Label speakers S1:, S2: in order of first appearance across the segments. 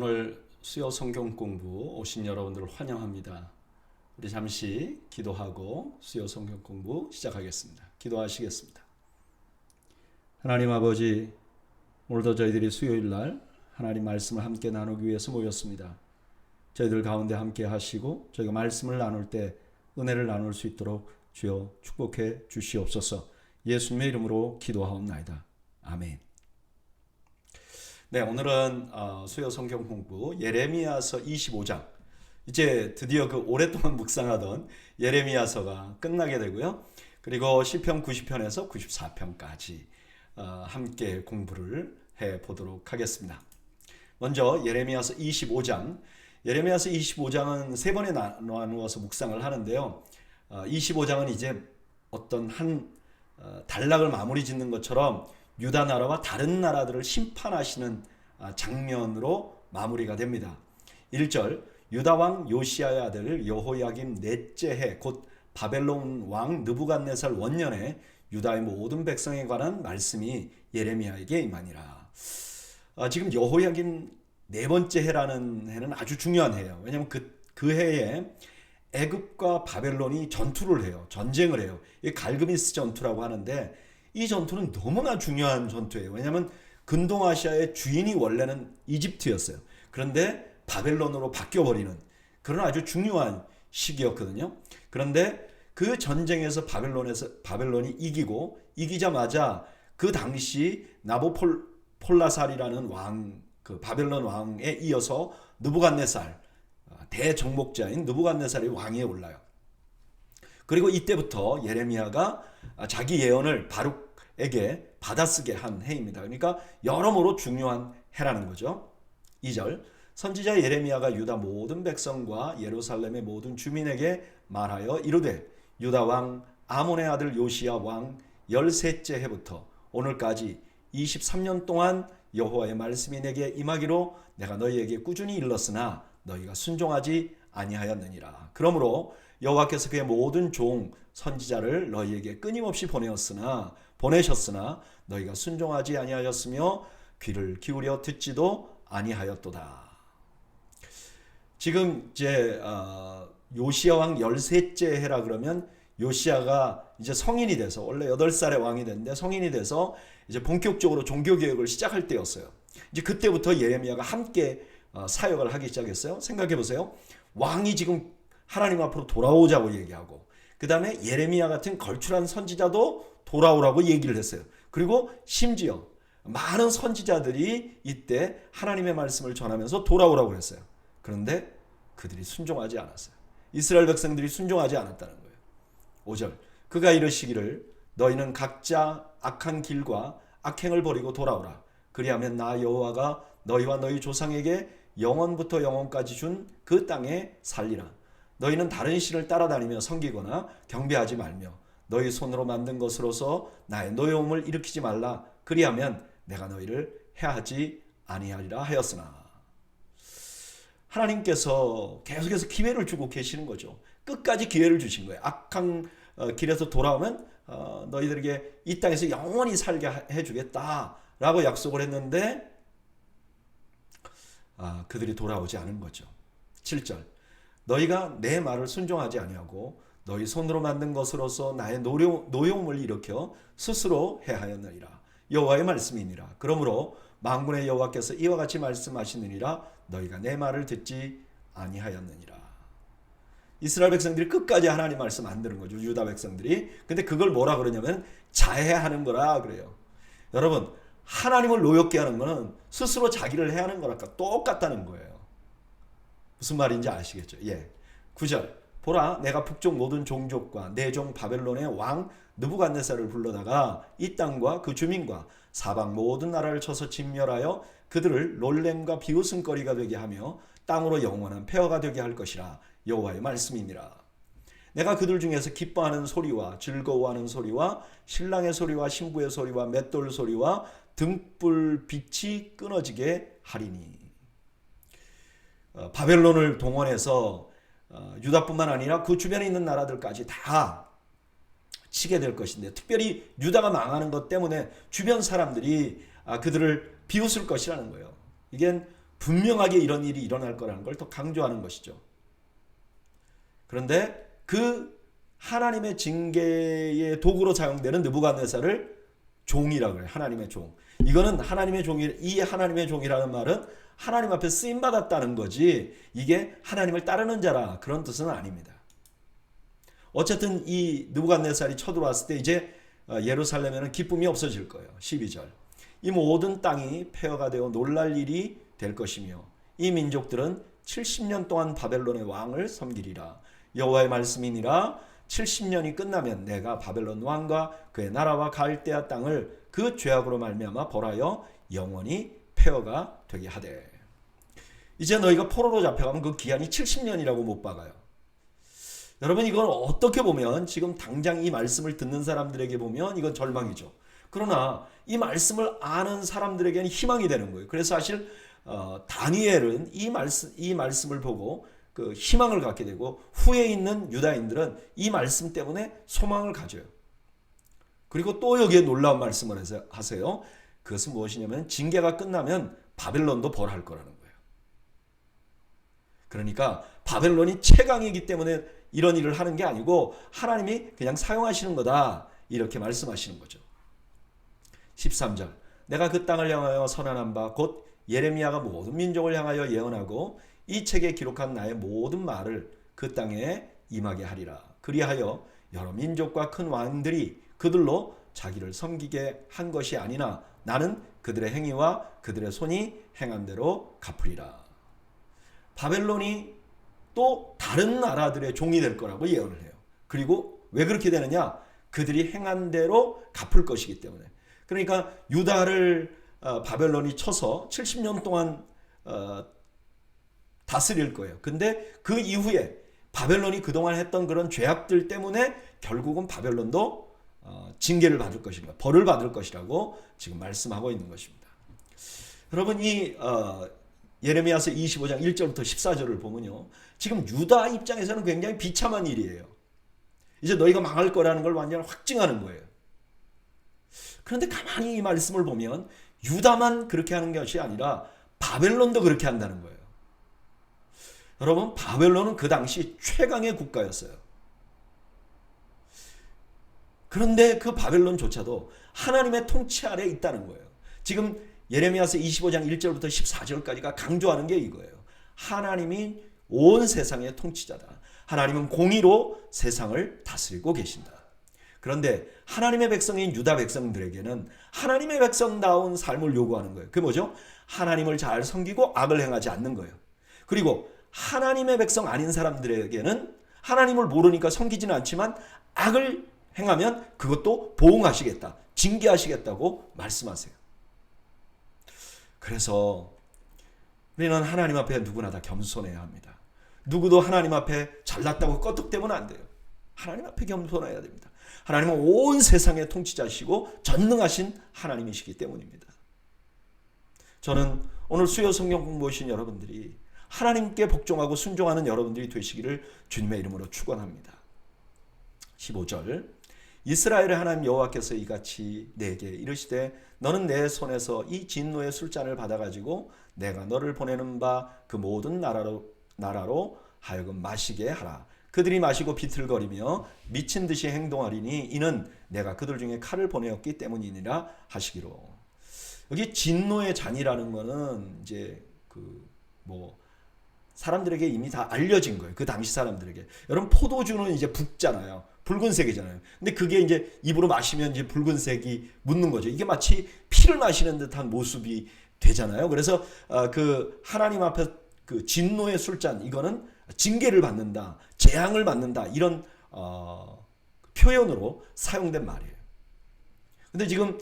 S1: 오늘 수요 성경 공부 오신 여러분들을 환영합니다. 우리 잠시 기도하고 수요 성경 공부 시작하겠습니다. 기도하시겠습니다. 하나님 아버지, 오늘도 저희들이 수요일 날 하나님 말씀을 함께 나누기 위해서 모였습니다. 저희들 가운데 함께 하시고 저희가 말씀을 나눌 때 은혜를 나눌 수 있도록 주여 축복해 주시옵소서. 예수님의 이름으로 기도하옵나이다. 아멘. 네, 오늘은 수요 성경 공부 예레미야서 25장, 이제 드디어 그 오랫동안 묵상하던 예레미야서가 끝나게 되고요. 그리고 시편 90편에서 94편까지 함께 공부를 해보도록 하겠습니다. 먼저 예레미야서 25장, 예레미야서 25장은 세 번에 나누어서 묵상을 하는데요. 25장은 이제 어떤 한 단락을 마무리 짓는 것처럼 유다 나라와 다른 나라들을 심판하시는 장면으로 마무리가 됩니다. 1절, 유다 왕 요시야의 아들 여호야김 넷째 해 곧 바벨론 왕 느부갓네살 원년에 유다의 모든 백성에 관한 말씀이 예레미야에게 임하니라. 지금 여호야김 네 번째 해라는 해는 아주 중요한 해예요. 왜냐하면 그 해에 애굽과 바벨론이 전투를 해요. 전쟁을 해요. 이 갈그미스 전투라고 하는데 이 전투는 너무나 중요한 전투예요. 왜냐하면 근동아시아의 주인이 원래는 이집트였어요. 그런데 바벨론으로 바뀌어버리는 그런 아주 중요한 시기였거든요. 그런데 그 전쟁에서 바벨론이 이기자마자 그 당시 나보폴라살이라는 왕, 그 바벨론 왕에 이어서 느부갓네살, 대정복자인 느부갓네살이 왕위에 올라요. 그리고 이때부터 예레미야가 자기 예언을 바룩에게 받아쓰게 한 해입니다. 그러니까 여러모로 중요한 해라는 거죠. 2절, 선지자 예레미야가 유다 모든 백성과 예루살렘의 모든 주민에게 말하여 이르되 유다 왕 아몬의 아들 요시야 왕 13째 해부터 오늘까지 23년 동안 여호와의 말씀이 내게 임하기로 내가 너희에게 꾸준히 일렀으나 너희가 순종하지 아니하였느니라. 그러므로 여호와께서 그의 모든 종 선지자를 너희에게 끊임없이 보내셨으나 너희가 순종하지 아니하였으며 귀를 기울여 듣지도 아니하였도다. 지금 이제 요시야 왕 13째 해라 그러면 요시야가 이제 성인이 돼서 원래 8살의 왕이 됐는데 성인이 돼서 이제 본격적으로 종교개혁을 시작할 때였어요. 이제 그때부터 예레미야가 함께 사역을 하기 시작했어요. 생각해 보세요. 왕이 지금 하나님 앞으로 돌아오자고 얘기하고 그 다음에 예레미야 같은 걸출한 선지자도 돌아오라고 얘기를 했어요. 그리고 심지어 많은 선지자들이 이때 하나님의 말씀을 전하면서 돌아오라고 했어요. 그런데 그들이 순종하지 않았어요. 이스라엘 백성들이 순종하지 않았다는 거예요. 5절, 그가 이르시기를 너희는 각자 악한 길과 악행을 버리고 돌아오라. 그리하면 나 여호와가 너희와 너희 조상에게 영원부터 영원까지 준 그 땅에 살리라. 너희는 다른 신을 따라다니며 섬기거나 경배하지 말며 너희 손으로 만든 것으로서 나의 노여움을 일으키지 말라. 그리하면 내가 너희를 해하지 아니하리라 하였으나. 하나님께서 계속해서 기회를 주고 계시는 거죠. 끝까지 기회를 주신 거예요. 악한 길에서 돌아오면 너희들에게 이 땅에서 영원히 살게 해주겠다라고 약속을 했는데 그들이 돌아오지 않은 거죠. 7절, 너희가 내 말을 순종하지 아니하고 너희 손으로 만든 것으로서 나의 노여움을 일으켜 스스로 해하였느니라. 여호와의 말씀이니라. 그러므로 만군의 여호와께서 이와 같이 말씀하시느니라. 너희가 내 말을 듣지 아니하였느니라. 이스라엘 백성들이 끝까지 하나님 말씀 안 들은 거죠. 유다 백성들이. 근데 그걸 뭐라 그러냐면 자해하는 거라 그래요. 여러분, 하나님을 노엽게 하는 거는 스스로 자기를 해하는 거랄까 똑같다는 거예요. 무슨 말인지 아시겠죠? 9절, 보라 내가 북쪽 모든 종족과 내 종 바벨론의 왕 느부갓네살을 불러다가 이 땅과 그 주민과 사방 모든 나라를 쳐서 진멸하여 그들을 놀램과 비웃음거리가 되게 하며 땅으로 영원한 폐허가 되게 할 것이라. 여호와의 말씀이니라. 내가 그들 중에서 기뻐하는 소리와 즐거워하는 소리와 신랑의 소리와 신부의 소리와 맷돌 소리와 등불 빛이 끊어지게 하리니. 바벨론을 동원해서 유다뿐만 아니라 그 주변에 있는 나라들까지 다 치게 될 것인데, 특별히 유다가 망하는 것 때문에 주변 사람들이 그들을 비웃을 것이라는 거예요. 이게 분명하게 이런 일이 일어날 거라는 걸 더 강조하는 것이죠. 그런데 그 하나님의 징계의 도구로 사용되는 느부갓네살을 종이라고 해요. 하나님의 종. 이거는 하나님의 종이, 이 하나님의 종이라는 말은 하나님 앞에 쓰임 받았다는 거지, 이게 하나님을 따르는 자라 그런 뜻은 아닙니다. 어쨌든 이 느부갓네살이 쳐들어왔을 때 이제 예루살렘에는 기쁨이 없어질 거예요. 12절. 이 모든 땅이 폐허가 되어 놀랄 일이 될 것이며 이 민족들은 70년 동안 바벨론의 왕을 섬기리라. 여호와의 말씀이니라. 70년이 끝나면 내가 바벨론 왕과 그의 나라와 갈대아 땅을 그 죄악으로 말미암아 벌하여 영원히 폐허가 되게 하되. 이제 너희가 포로로 잡혀가면 그 기한이 70년이라고 못 박아요. 여러분, 이건 어떻게 보면 지금 당장 이 말씀을 듣는 사람들에게 보면 이건 절망이죠. 그러나 이 말씀을 아는 사람들에게는 희망이 되는 거예요. 그래서 사실 다니엘은 이 말씀을 보고 그 희망을 갖게 되고, 후에 있는 유다인들은 이 말씀 때문에 소망을 가져요. 그리고 또 여기에 놀라운 말씀을 하세요. 그것은 무엇이냐면 징계가 끝나면 바벨론도 벌할 거라는 거예요. 그러니까 바벨론이 최강이기 때문에 이런 일을 하는 게 아니고 하나님이 그냥 사용하시는 거다, 이렇게 말씀하시는 거죠. 13절. 내가 그 땅을 향하여 선언한 바 곧 예레미야가 모든 민족을 향하여 예언하고 이 책에 기록한 나의 모든 말을 그 땅에 임하게 하리라. 그리하여 여러 민족과 큰 왕들이 그들로 자기를 섬기게 한 것이 아니나 나는 그들의 행위와 그들의 손이 행한 대로 갚으리라. 바벨론이 또 다른 나라들의 종이 될 거라고 예언을 해요. 그리고 왜 그렇게 되느냐? 그들이 행한 대로 갚을 것이기 때문에. 그러니까 유다를 바벨론이 쳐서 70년 동안 다스릴 거예요. 근데 그 이후에 바벨론이 그동안 했던 그런 죄악들 때문에 결국은 바벨론도 징계를 받을 것이라, 벌을 받을 것이라고 지금 말씀하고 있는 것입니다. 여러분, 이 예레미야서 25장 1절부터 14절을 보면요, 지금 유다 입장에서는 굉장히 비참한 일이에요. 이제 너희가 망할 거라는 걸 완전히 확증하는 거예요. 그런데 가만히 이 말씀을 보면 유다만 그렇게 하는 것이 아니라 바벨론도 그렇게 한다는 거예요. 여러분, 바벨론은 그 당시 최강의 국가였어요. 그런데 그 바벨론조차도 하나님의 통치 아래에 있다는 거예요. 지금 예레미야서 25장 1절부터 14절까지가 강조하는 게 이거예요. 하나님이 온 세상의 통치자다. 하나님은 공의로 세상을 다스리고 계신다. 그런데 하나님의 백성인 유다 백성들에게는 하나님의 백성다운 삶을 요구하는 거예요. 그게 뭐죠? 하나님을 잘 섬기고 악을 행하지 않는 거예요. 그리고 하나님의 백성 아닌 사람들에게는 하나님을 모르니까 섬기지는 않지만 악을 행하면 그것도 보응하시겠다, 징계하시겠다고 말씀하세요. 그래서 우리는 하나님 앞에 누구나 다 겸손해야 합니다. 누구도 하나님 앞에 잘났다고 껐덕대면 안 돼요. 하나님 앞에 겸손해야 됩니다. 하나님은 온 세상의 통치자시고 전능하신 하나님이시기 때문입니다. 저는 오늘 수요 성경 공부하신 여러분들이 하나님께 복종하고 순종하는 여러분들이 되시기를 주님의 이름으로 축원합니다. 15절. 이스라엘의 하나님 여호와께서 이같이 내게 이르시되 너는 내 손에서 이 진노의 술잔을 받아가지고 내가 너를 보내는 바 그 모든 나라로 하여금 마시게 하라. 그들이 마시고 비틀거리며 미친 듯이 행동하리니 이는 내가 그들 중에 칼을 보내었기 때문이니라 하시기로. 여기 진노의 잔이라는 거는 이제 사람들에게 이미 다 알려진 거예요. 그 당시 사람들에게. 여러분, 포도주는 이제 붉잖아요. 붉은색이잖아요. 근데 그게 이제 입으로 마시면 이제 붉은색이 묻는 거죠. 이게 마치 피를 마시는 듯한 모습이 되잖아요. 그래서 그 하나님 앞에 그 진노의 술잔, 이거는 징계를 받는다, 재앙을 받는다, 이런 표현으로 사용된 말이에요. 근데 지금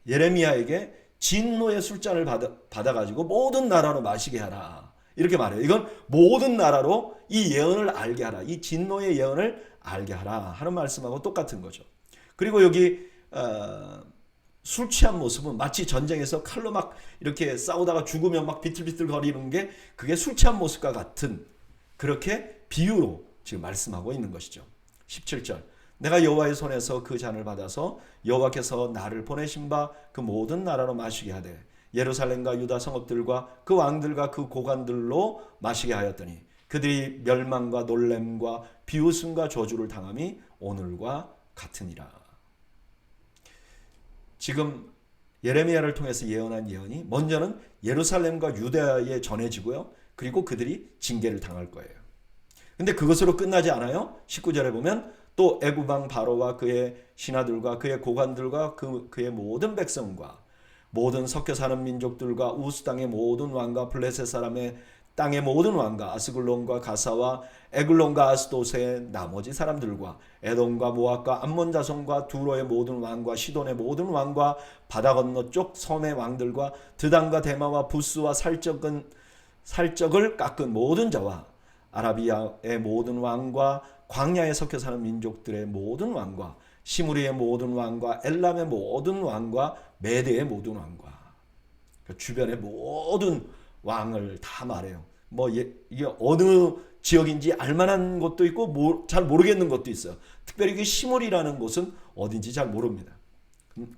S1: 예레미야에게 진노의 술잔을 받아가지고 모든 나라로 마시게 하라, 이렇게 말해요. 이건 모든 나라로 이 예언을 알게 하라, 이 진노의 예언을 알게 하라 하는 말씀하고 똑같은 거죠. 그리고 여기 술 취한 모습은 마치 전쟁에서 칼로 막 이렇게 싸우다가 죽으면 막 비틀비틀 거리는 게 그게 술 취한 모습과 같은, 그렇게 비유로 지금 말씀하고 있는 것이죠. 17절. 내가 여호와의 손에서 그 잔을 받아서 여호와께서 나를 보내신 바 그 모든 나라로 마시게 하되 예루살렘과 유다 성읍들과 그 왕들과 그 고관들로 마시게 하였더니 그들이 멸망과 놀램과 비웃음과 저주를 당함이 오늘과 같으니라. 지금 예레미야를 통해서 예언한 예언이 먼저는 예루살렘과 유다에 전해지고요. 그리고 그들이 징계를 당할 거예요. 근데 그것으로 끝나지 않아요. 19절에 보면 또 애굽왕 바로와 그의 신하들과 그의 고관들과 그의 모든 백성과 모든 섞여 사는 민족들과 우스 땅의 모든 왕과 블레셋 사람의 땅의 모든 왕과 아스글론과 가사와 에글론과 아스도스의 나머지 사람들과 에돔과 모압과 암몬 자손과 두로의 모든 왕과 시돈의 모든 왕과 바다 건너 쪽 섬의 왕들과 드단과 데마와 부스와 살적을 깎은 모든 자와 아라비아의 모든 왕과 광야에 섞여 사는 민족들의 모든 왕과 시무리의 모든 왕과 엘람의 모든 왕과 메대의 모든 왕과 주변의 모든 왕을 다 말해요. 이게 어느 지역인지 알만한 것도 있고 잘 모르겠는 것도 있어요. 특별히 그 시무리라는 곳은 어딘지 잘 모릅니다.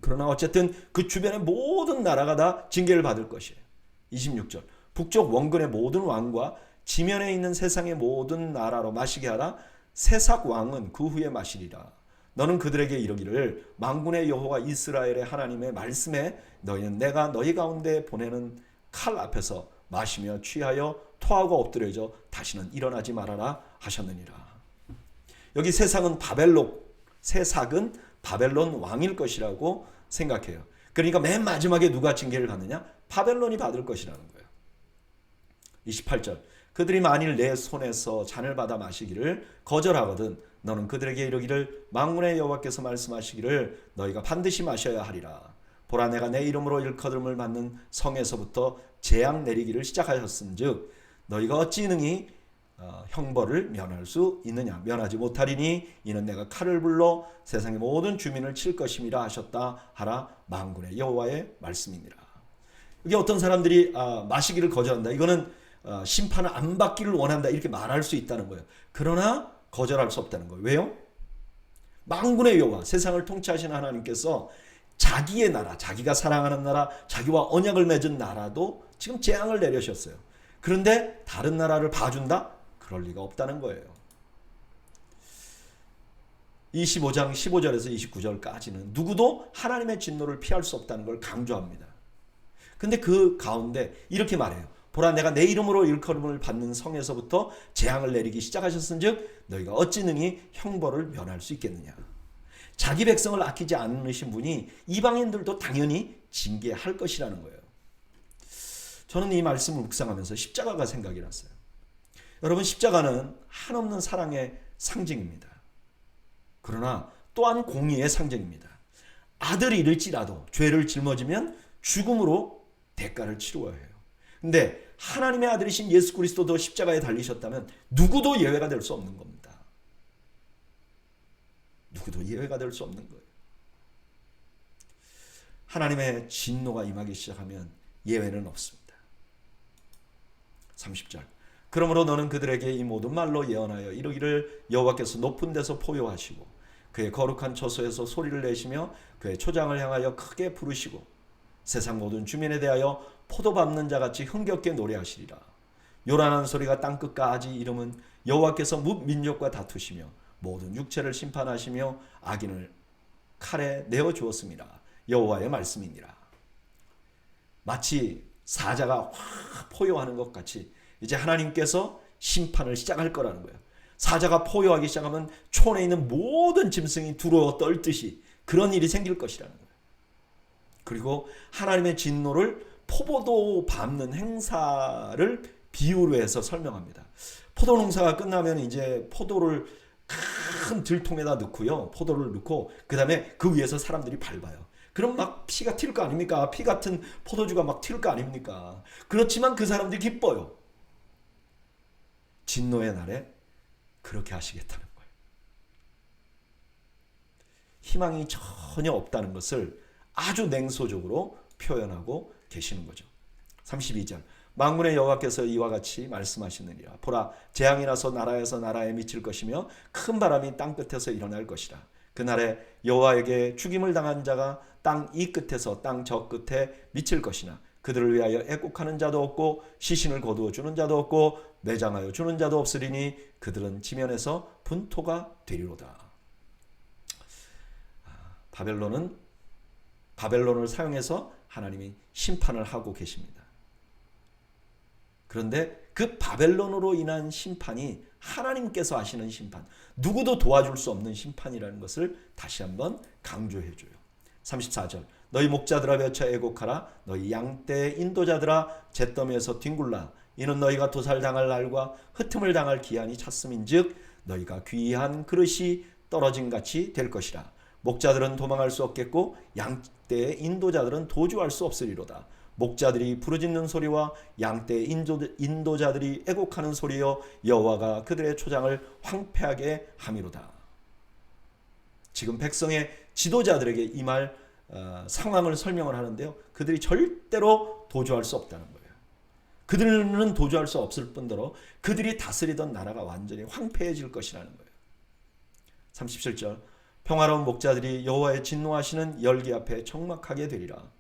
S1: 그러나 어쨌든 그 주변의 모든 나라가 다 징계를 받을 것이에요. 26절 북쪽 원근의 모든 왕과 지면에 있는 세상의 모든 나라로 마시게 하라. 세삭 왕은 그 후에 마시리라. 너는 그들에게 이르기를 만군의 여호와 이스라엘의 하나님의 말씀에 너희는 내가 너희 가운데 보내는 칼 앞에서 마시며 취하여 토하고 엎드려져 다시는 일어나지 말아라 하셨느니라. 여기 세삭은 바벨론 왕일 것이라고 생각해요. 그러니까 맨 마지막에 누가 징계를 받느냐? 바벨론이 받을 것이라는 거예요. 28절 그들이 만일 내 손에서 잔을 받아 마시기를 거절하거든 너는 그들에게 이르기를 만군의 여호와께서 말씀하시기를 너희가 반드시 마셔야 하리라. 보라 내가 내 이름으로 일컬음을 받는 성에서부터 재앙 내리기를 시작하였은즉 너희가 어찌 능히 형벌을 면할 수 있느냐. 면하지 못하리니 이는 내가 칼을 불러 세상의 모든 주민을 칠 것임이라 하셨다 하라. 만군의 여호와의 말씀이니라. 이게 어떤 사람들이 마시기를 거절한다. 이거는 심판을 안 받기를 원한다. 이렇게 말할 수 있다는 거예요. 그러나 거절할 수 없다는 거예요. 왜요? 만군의 여호와 세상을 통치하시는 하나님께서 자기의 나라, 자기가 사랑하는 나라, 자기와 언약을 맺은 나라도 지금 재앙을 내려셨어요. 그런데 다른 나라를 봐준다? 그럴 리가 없다는 거예요. 25장 15절에서 29절까지는 누구도 하나님의 진노를 피할 수 없다는 걸 강조합니다. 근데 그 가운데 이렇게 말해요. 보라 내가 내 이름으로 일컬음을 받는 성에서부터 재앙을 내리기 시작하셨은즉 너희가 어찌 능히 형벌을 면할 수 있겠느냐. 자기 백성을 아끼지 않으신 분이 이방인들도 당연히 징계할 것이라는 거예요. 저는 이 말씀을 묵상하면서 십자가가 생각이 났어요. 여러분 십자가는 한없는 사랑의 상징입니다. 그러나 또한 공의의 상징입니다. 아들이 잃을지라도 죄를 짊어지면 죽음으로 대가를 치루어야 해요. 근데 하나님의 아들이신 예수 그리스도도 십자가에 달리셨다면 누구도 예외가 될 수 없는 겁니다. 누구도 예외가 될 수 없는 거예요. 하나님의 진노가 임하기 시작하면 예외는 없습니다. 30절 그러므로 너는 그들에게 이 모든 말로 예언하여 이르기를 여호와께서 높은 데서 포효하시고 그의 거룩한 처소에서 소리를 내시며 그의 초장을 향하여 크게 부르시고 세상 모든 주민에 대하여 포도 밟는 자같이 흥겹게 노래하시리라. 요란한 소리가 땅끝까지 이름은 여호와께서 민족과 다투시며 모든 육체를 심판하시며 악인을 칼에 내어 주었습니다. 여호와의 말씀이니라. 마치 사자가 확 포효하는 것 같이 이제 하나님께서 심판을 시작할 거라는 거예요. 사자가 포효하기 시작하면 촌에 있는 모든 짐승이 두려워 떨듯이 그런 일이 생길 것이라는 거예요. 그리고 하나님의 진노를 포도도 밟는 행사를 비유로 해서 설명합니다. 포도 농사가 끝나면 이제 포도를 큰 들통에다 넣고요. 포도를 넣고 그 다음에 그 위에서 사람들이 밟아요. 그럼 막 피가 튈 거 아닙니까? 피 같은 포도주가 막 튈 거 아닙니까? 그렇지만 그 사람들이 기뻐요. 진노의 날에 그렇게 하시겠다는 거예요. 희망이 전혀 없다는 것을 아주 냉소적으로 표현하고 계시는 거죠. 32절 만군의 여호와께서 이와 같이 말씀하시느니라. 보라 재앙이 나서 나라에서 나라에 미칠 것이며 큰 바람이 땅 끝에서 일어날 것이라. 그날에 여호와에게 죽임을 당한 자가 땅 이 끝에서 땅 저 끝에 미칠 것이나 그들을 위하여 애국하는 자도 없고 시신을 거두어 주는 자도 없고 매장하여 주는 자도 없으리니 그들은 지면에서 분토가 되리로다. 바벨론을 사용해서 하나님이 심판을 하고 계십니다. 그런데 그 바벨론으로 인한 심판이 하나님께서 하시는 심판, 누구도 도와줄 수 없는 심판이라는 것을 다시 한번 강조해 줘요. 34절, 너희 목자들아 외쳐 애곡하라. 너희 양떼 인도자들아 잿더미에서 뒹굴라. 이는 너희가 도살당할 날과 흩음을 당할 기한이 찼음인즉 너희가 귀한 그릇이 떨어진 같이 될 것이라. 목자들은 도망할 수 없겠고 양떼 인도자들은 도주할 수 없으리로다. 목자들이 부르짖는 소리와 양떼 인도자들이 애곡하는 소리여 여호와가 그들의 초장을 황폐하게 함이로다. 지금 백성의 지도자들에게 이 말 상황을 설명을 하는데요. 그들이 절대로 도주할 수 없다는 거예요. 그들은 도주할 수 없을 뿐더러 그들이 다스리던 나라가 완전히 황폐해질 것이라는 거예요. 37절, 평화로운 목자들이 여호와의 진노하시는 열기 앞에 적막하게 되리라.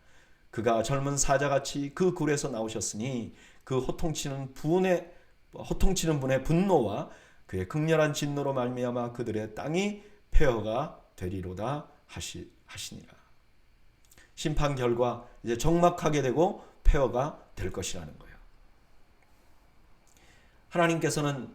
S1: 그가 젊은 사자같이 그 굴에서 나오셨으니 그 호통치는 분의 분노와 그의 극렬한 진노로 말미암아 그들의 땅이 폐허가 되리로다 하시니라. 심판 결과 이제 적막하게 되고 폐허가 될 것이라는 거예요. 하나님께서는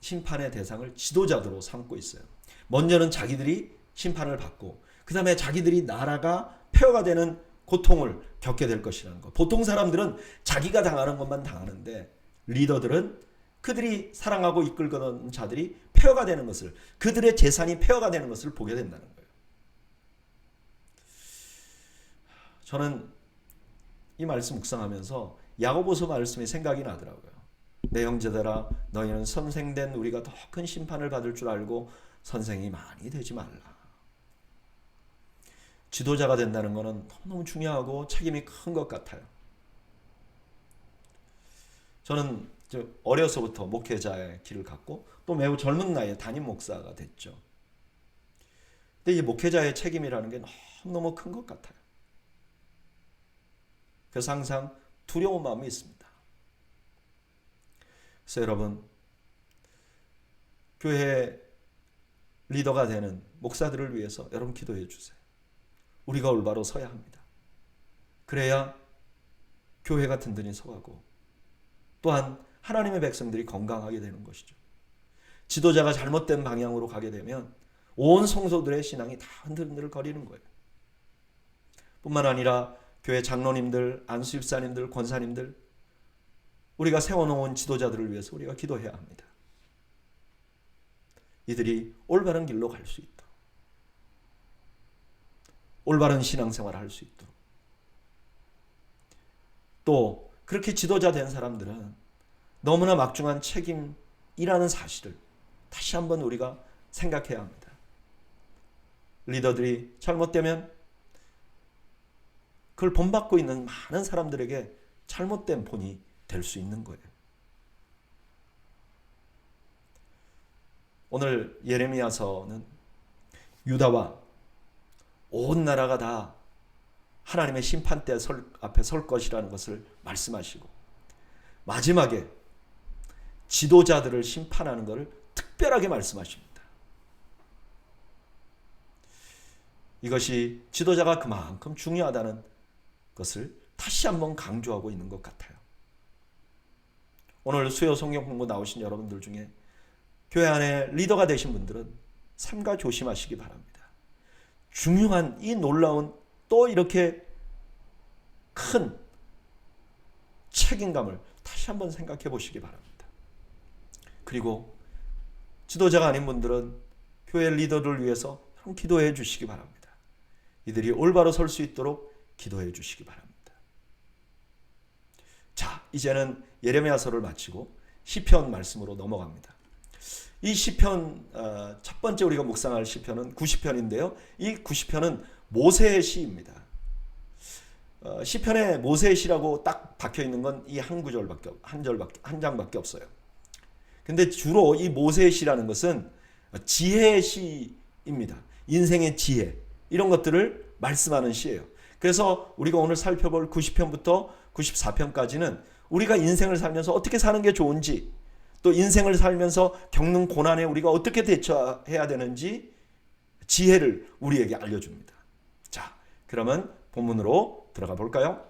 S1: 심판의 대상을 지도자들로 삼고 있어요. 먼저는 자기들이 심판을 받고 그 다음에 자기들이 나라가 폐허가 되는 고통을 겪게 될 것이라는 것. 보통 사람들은 자기가 당하는 것만 당하는데 리더들은 그들이 사랑하고 이끌거든 자들이 폐허가 되는 것을, 그들의 재산이 폐허가 되는 것을 보게 된다는 거예요. 저는 이 말씀 묵상하면서 야고보서 말씀이 생각이 나더라고요. 내 형제들아 너희는 선생된 우리가 더 큰 심판을 받을 줄 알고 선생이 많이 되지 말라. 지도자가 된다는 것은 너무 중요하고 책임이 큰 것 같아요. 저는 어려서부터 목회자의 길을 갔고 또 매우 젊은 나이에 담임 목사가 됐죠. 근데 이 목회자의 책임이라는 게 너무 큰 것 같아요. 그래서 항상 두려운 마음이 있습니다. 그래서 여러분, 교회 리더가 되는 목사들을 위해서 여러분 기도해 주세요. 우리가 올바로 서야 합니다. 그래야 교회가 든든히 서가고 또한 하나님의 백성들이 건강하게 되는 것이죠. 지도자가 잘못된 방향으로 가게 되면 온 성도들의 신앙이 다 흔들흔들 거리는 거예요. 뿐만 아니라 교회 장로님들, 안수집사님들, 권사님들, 우리가 세워놓은 지도자들을 위해서 우리가 기도해야 합니다. 이들이 올바른 길로 갈 수 있도록, 올바른 신앙생활을 할 수 있도록, 또 그렇게 지도자 된 사람들은 너무나 막중한 책임이라는 사실을 다시 한번 우리가 생각해야 합니다. 리더들이 잘못되면 그걸 본받고 있는 많은 사람들에게 잘못된 본이 될 수 있는 거예요. 오늘 예레미야서는 유다와 온 나라가 다 하나님의 심판대 앞에 설 것이라는 것을 말씀하시고 마지막에 지도자들을 심판하는 것을 특별하게 말씀하십니다. 이것이 지도자가 그만큼 중요하다는 것을 다시 한번 강조하고 있는 것 같아요. 오늘 수요 성경 공부 나오신 여러분들 중에 교회 안에 리더가 되신 분들은 삼가 조심하시기 바랍니다. 중요한 이 놀라운 또 이렇게 큰 책임감을 다시 한번 생각해 보시기 바랍니다. 그리고 지도자가 아닌 분들은 교회 리더를 위해서 기도해 주시기 바랍니다. 이들이 올바로 설 수 있도록 기도해 주시기 바랍니다. 자, 이제는 예레미야서를 마치고 시편 말씀으로 넘어갑니다. 이 시편 첫 번째 우리가 묵상할 시편은 90편인데요. 이 90편은 모세의 시입니다. 시편에 모세의 시라고 딱 박혀 있는 건 이 한 장밖에 없어요. 근데 주로 이 모세의 시라는 것은 지혜의 시입니다. 인생의 지혜, 이런 것들을 말씀하는 시예요. 그래서 우리가 오늘 살펴볼 90편부터 94편까지는 우리가 인생을 살면서 어떻게 사는 게 좋은지, 또 인생을 살면서 겪는 고난에 우리가 어떻게 대처해야 되는지 지혜를 우리에게 알려줍니다. 자, 그러면 본문으로 들어가 볼까요?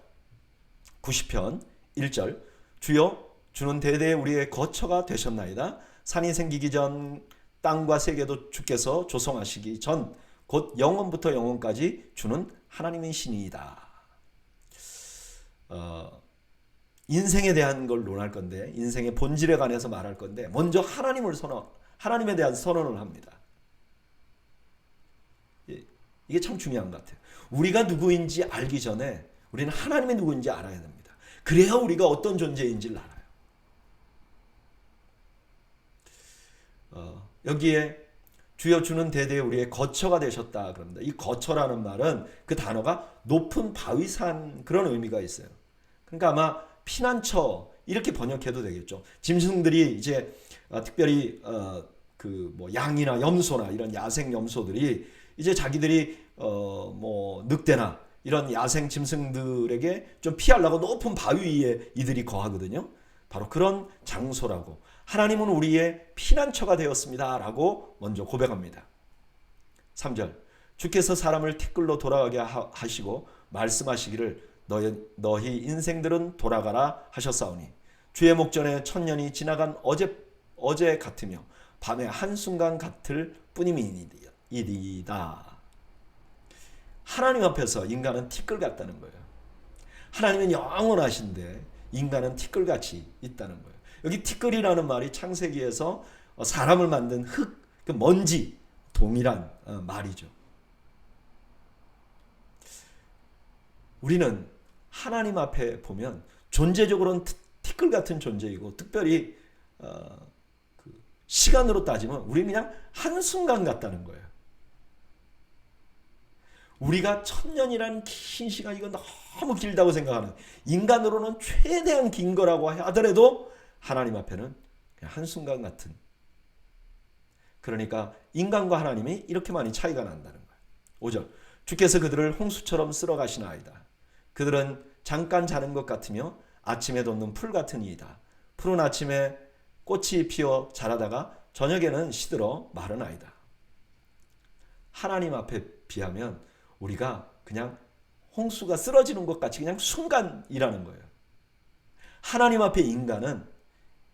S1: 90편 1절, 주여 주는 대대 우리의 거처가 되셨나이다. 산이 생기기 전 땅과 세계도 주께서 조성하시기 전 곧 영원부터 영원까지 주는 하나님이시니이다. 인생에 대한 걸 논할 건데, 인생의 본질에 관해서 말할 건데, 먼저 하나님에 대한 선언을 합니다. 이게 참 중요한 것 같아요. 우리가 누구인지 알기 전에 우리는 하나님이 누구인지 알아야 됩니다. 그래야 우리가 어떤 존재인지를 알아요. 여기에 주여 주는 대대에 우리의 거처가 되셨다 그럽니다. 이 거처라는 말은 그 단어가 높은 바위산 그런 의미가 있어요. 그러니까 아마 피난처 이렇게 번역해도 되겠죠. 짐승들이 이제 특별히 그 뭐 양이나 염소나 이런 야생 염소들이 이제 자기들이 뭐 늑대나 이런 야생 짐승들에게 좀 피하려고 높은 바위 위에 이들이 거하거든요. 바로 그런 장소라고, 하나님은 우리의 피난처가 되었습니다 라고 먼저 고백합니다. 3절, 주께서 사람을 티끌로 돌아가게 하시고 말씀하시기를 너희 인생들은 돌아가라 하셨사오니 주의 목전에 천년이 지나간 어제 같으며 밤의 한순간 같을 뿐임이니이다. 하나님 앞에서 인간은 티끌 같다는 거예요. 하나님은 영원하신데 인간은 티끌같이 있다는 거예요. 여기 티끌이라는 말이 창세기에서 사람을 만든 흙, 그 먼지, 동일한 말이죠. 우리는 하나님 앞에 보면 존재적으로는 티끌 같은 존재이고, 특별히 시간으로 따지면 우리는 그냥 한순간 같다는 거예요. 우리가 천년이라는 긴 시간, 이거 너무 길다고 생각하는, 인간으로는 최대한 긴 거라고 하더라도 하나님 앞에는 그냥 한순간 같은, 그러니까 인간과 하나님이 이렇게 많이 차이가 난다는 거예요. 5절, 주께서 그들을 홍수처럼 쓸어 가시나이다. 그들은 잠깐 자는 것 같으며 아침에 돋는 풀 같은 이이다. 푸른 아침에 꽃이 피어 자라다가 저녁에는 시들어 마르나이다. 하나님 앞에 비하면 우리가 그냥 홍수가 쓰러지는 것 같이 그냥 순간이라는 거예요. 하나님 앞에 인간은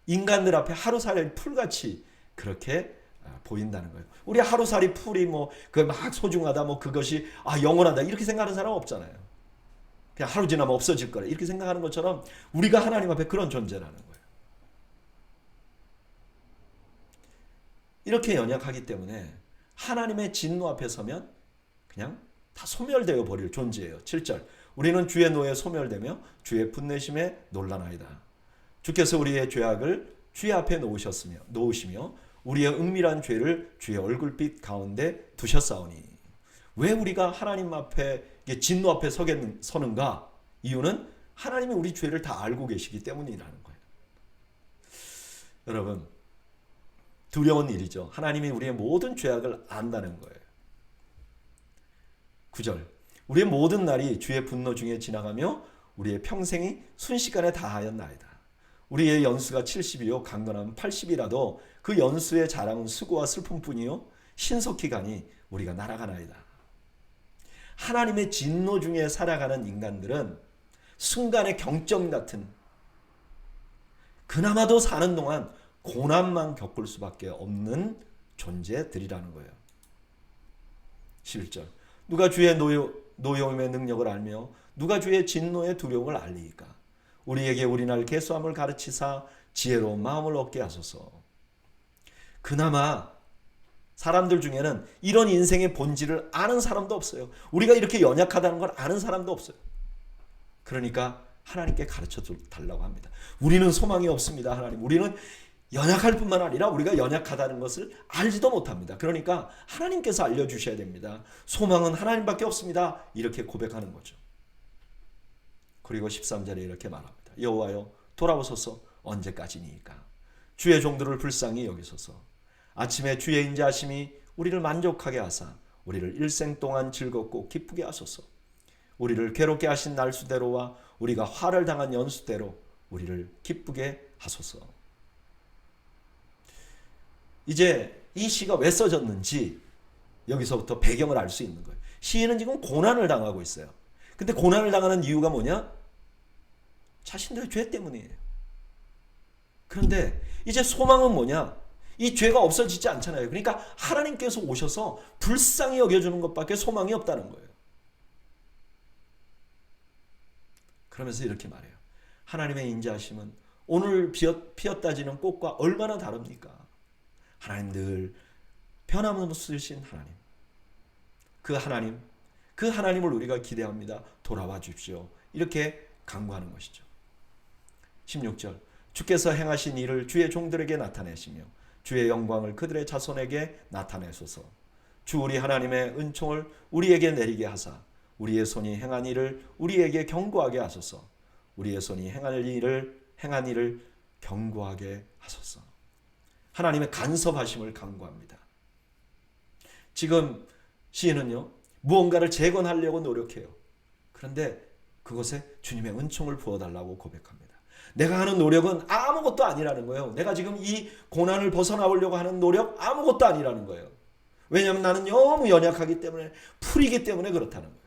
S1: 인간들 앞에 하루살이 풀같이 그렇게 보인다는 거예요. 우리 하루살이 풀이 뭐 그 막 소중하다, 뭐 그것이 영원하다 이렇게 생각하는 사람 없잖아요. 그냥 하루 지나면 없어질 거라 이렇게 생각하는 것처럼 우리가 하나님 앞에 그런 존재라는 거예요. 이렇게 연약하기 때문에 하나님의 진노 앞에 서면 그냥 다 소멸되어 버릴 존재예요. 7절, 우리는 주의 노에 소멸되며 주의 분내심에 놀라나이다. 주께서 우리의 죄악을 주의 앞에 놓으시며 우리의 은밀한 죄를 주의 얼굴빛 가운데 두셨사오니. 왜 우리가 하나님 앞에 진노 앞에 서는가? 이유는 하나님이 우리 죄를 다 알고 계시기 때문이라는 거예요. 여러분, 두려운 일이죠. 하나님이 우리의 모든 죄악을 안다는 거예요. 9절, 우리의 모든 날이 주의 분노 중에 지나가며 우리의 평생이 순식간에 다하였나이다. 우리의 연수가 70이요 강건하면 80이라도 그 연수의 자랑은 수고와 슬픔뿐이요 신속히 가니 우리가 날아가나이다. 하나님의 진노 중에 살아가는 인간들은 순간의 경점 같은, 그나마도 사는 동안 고난만 겪을 수밖에 없는 존재들이라는 거예요. 11절, 누가 주의 노여움의 능력을 알며 누가 주의 진노의 두려움을 알리이까? 우리에게 우리날 계수함을 가르치사 지혜로운 마음을 얻게 하소서. 그나마 사람들 중에는 이런 인생의 본질을 아는 사람도 없어요. 우리가 이렇게 연약하다는 걸 아는 사람도 없어요. 그러니까 하나님께 가르쳐 달라고 합니다. 우리는 소망이 없습니다. 하나님, 우리는 연약할 뿐만 아니라 우리가 연약하다는 것을 알지도 못합니다. 그러니까 하나님께서 알려주셔야 됩니다. 소망은 하나님밖에 없습니다. 이렇게 고백하는 거죠. 그리고 13절에 이렇게 말합니다. 여호와여 돌아오소서. 언제까지니까? 주의 종들을 불쌍히 여기소서. 아침에 주의 인자하심이 우리를 만족하게 하사 우리를 일생 동안 즐겁고 기쁘게 하소서. 우리를 괴롭게 하신 날수대로와 우리가 화를 당한 연수대로 우리를 기쁘게 하소서. 이제 이 시가 왜 써졌는지 여기서부터 배경을 알 수 있는 거예요. 시인은 지금 고난을 당하고 있어요. 근데 고난을 당하는 이유가 뭐냐? 자신들의 죄 때문이에요. 그런데 이제 소망은 뭐냐? 이 죄가 없어지지 않잖아요. 그러니까 하나님께서 오셔서 불쌍히 여겨주는 것밖에 소망이 없다는 거예요. 그러면서 이렇게 말해요. 하나님의 인자하심은 오늘 피었다지는 꽃과 얼마나 다릅니까? 하나님 늘 변함없으신 하나님. 그 하나님을 우리가 기대합니다. 돌아와 주십시오. 이렇게 간구하는 것이죠. 16절 주께서 행하신 일을 주의 종들에게 나타내시며 주의 영광을 그들의 자손에게 나타내소서. 주 우리 하나님의 은총을 우리에게 내리게 하사 우리의 손이 행한 일을 우리에게 경고하게 하소서. 우리의 손이 행한 일을 경고하게 하소서. 하나님의 간섭하심을 간구합니다. 지금 시인은요, 무언가를 재건하려고 노력해요. 그런데 그것에 주님의 은총을 부어달라고 고백합니다. 내가 하는 노력은 아무것도 아니라는 거예요. 내가 지금 이 고난을 벗어나보려고 하는 노력 아무것도 아니라는 거예요. 왜냐하면 나는 너무 연약하기 때문에, 풀이기 때문에 그렇다는 거예요.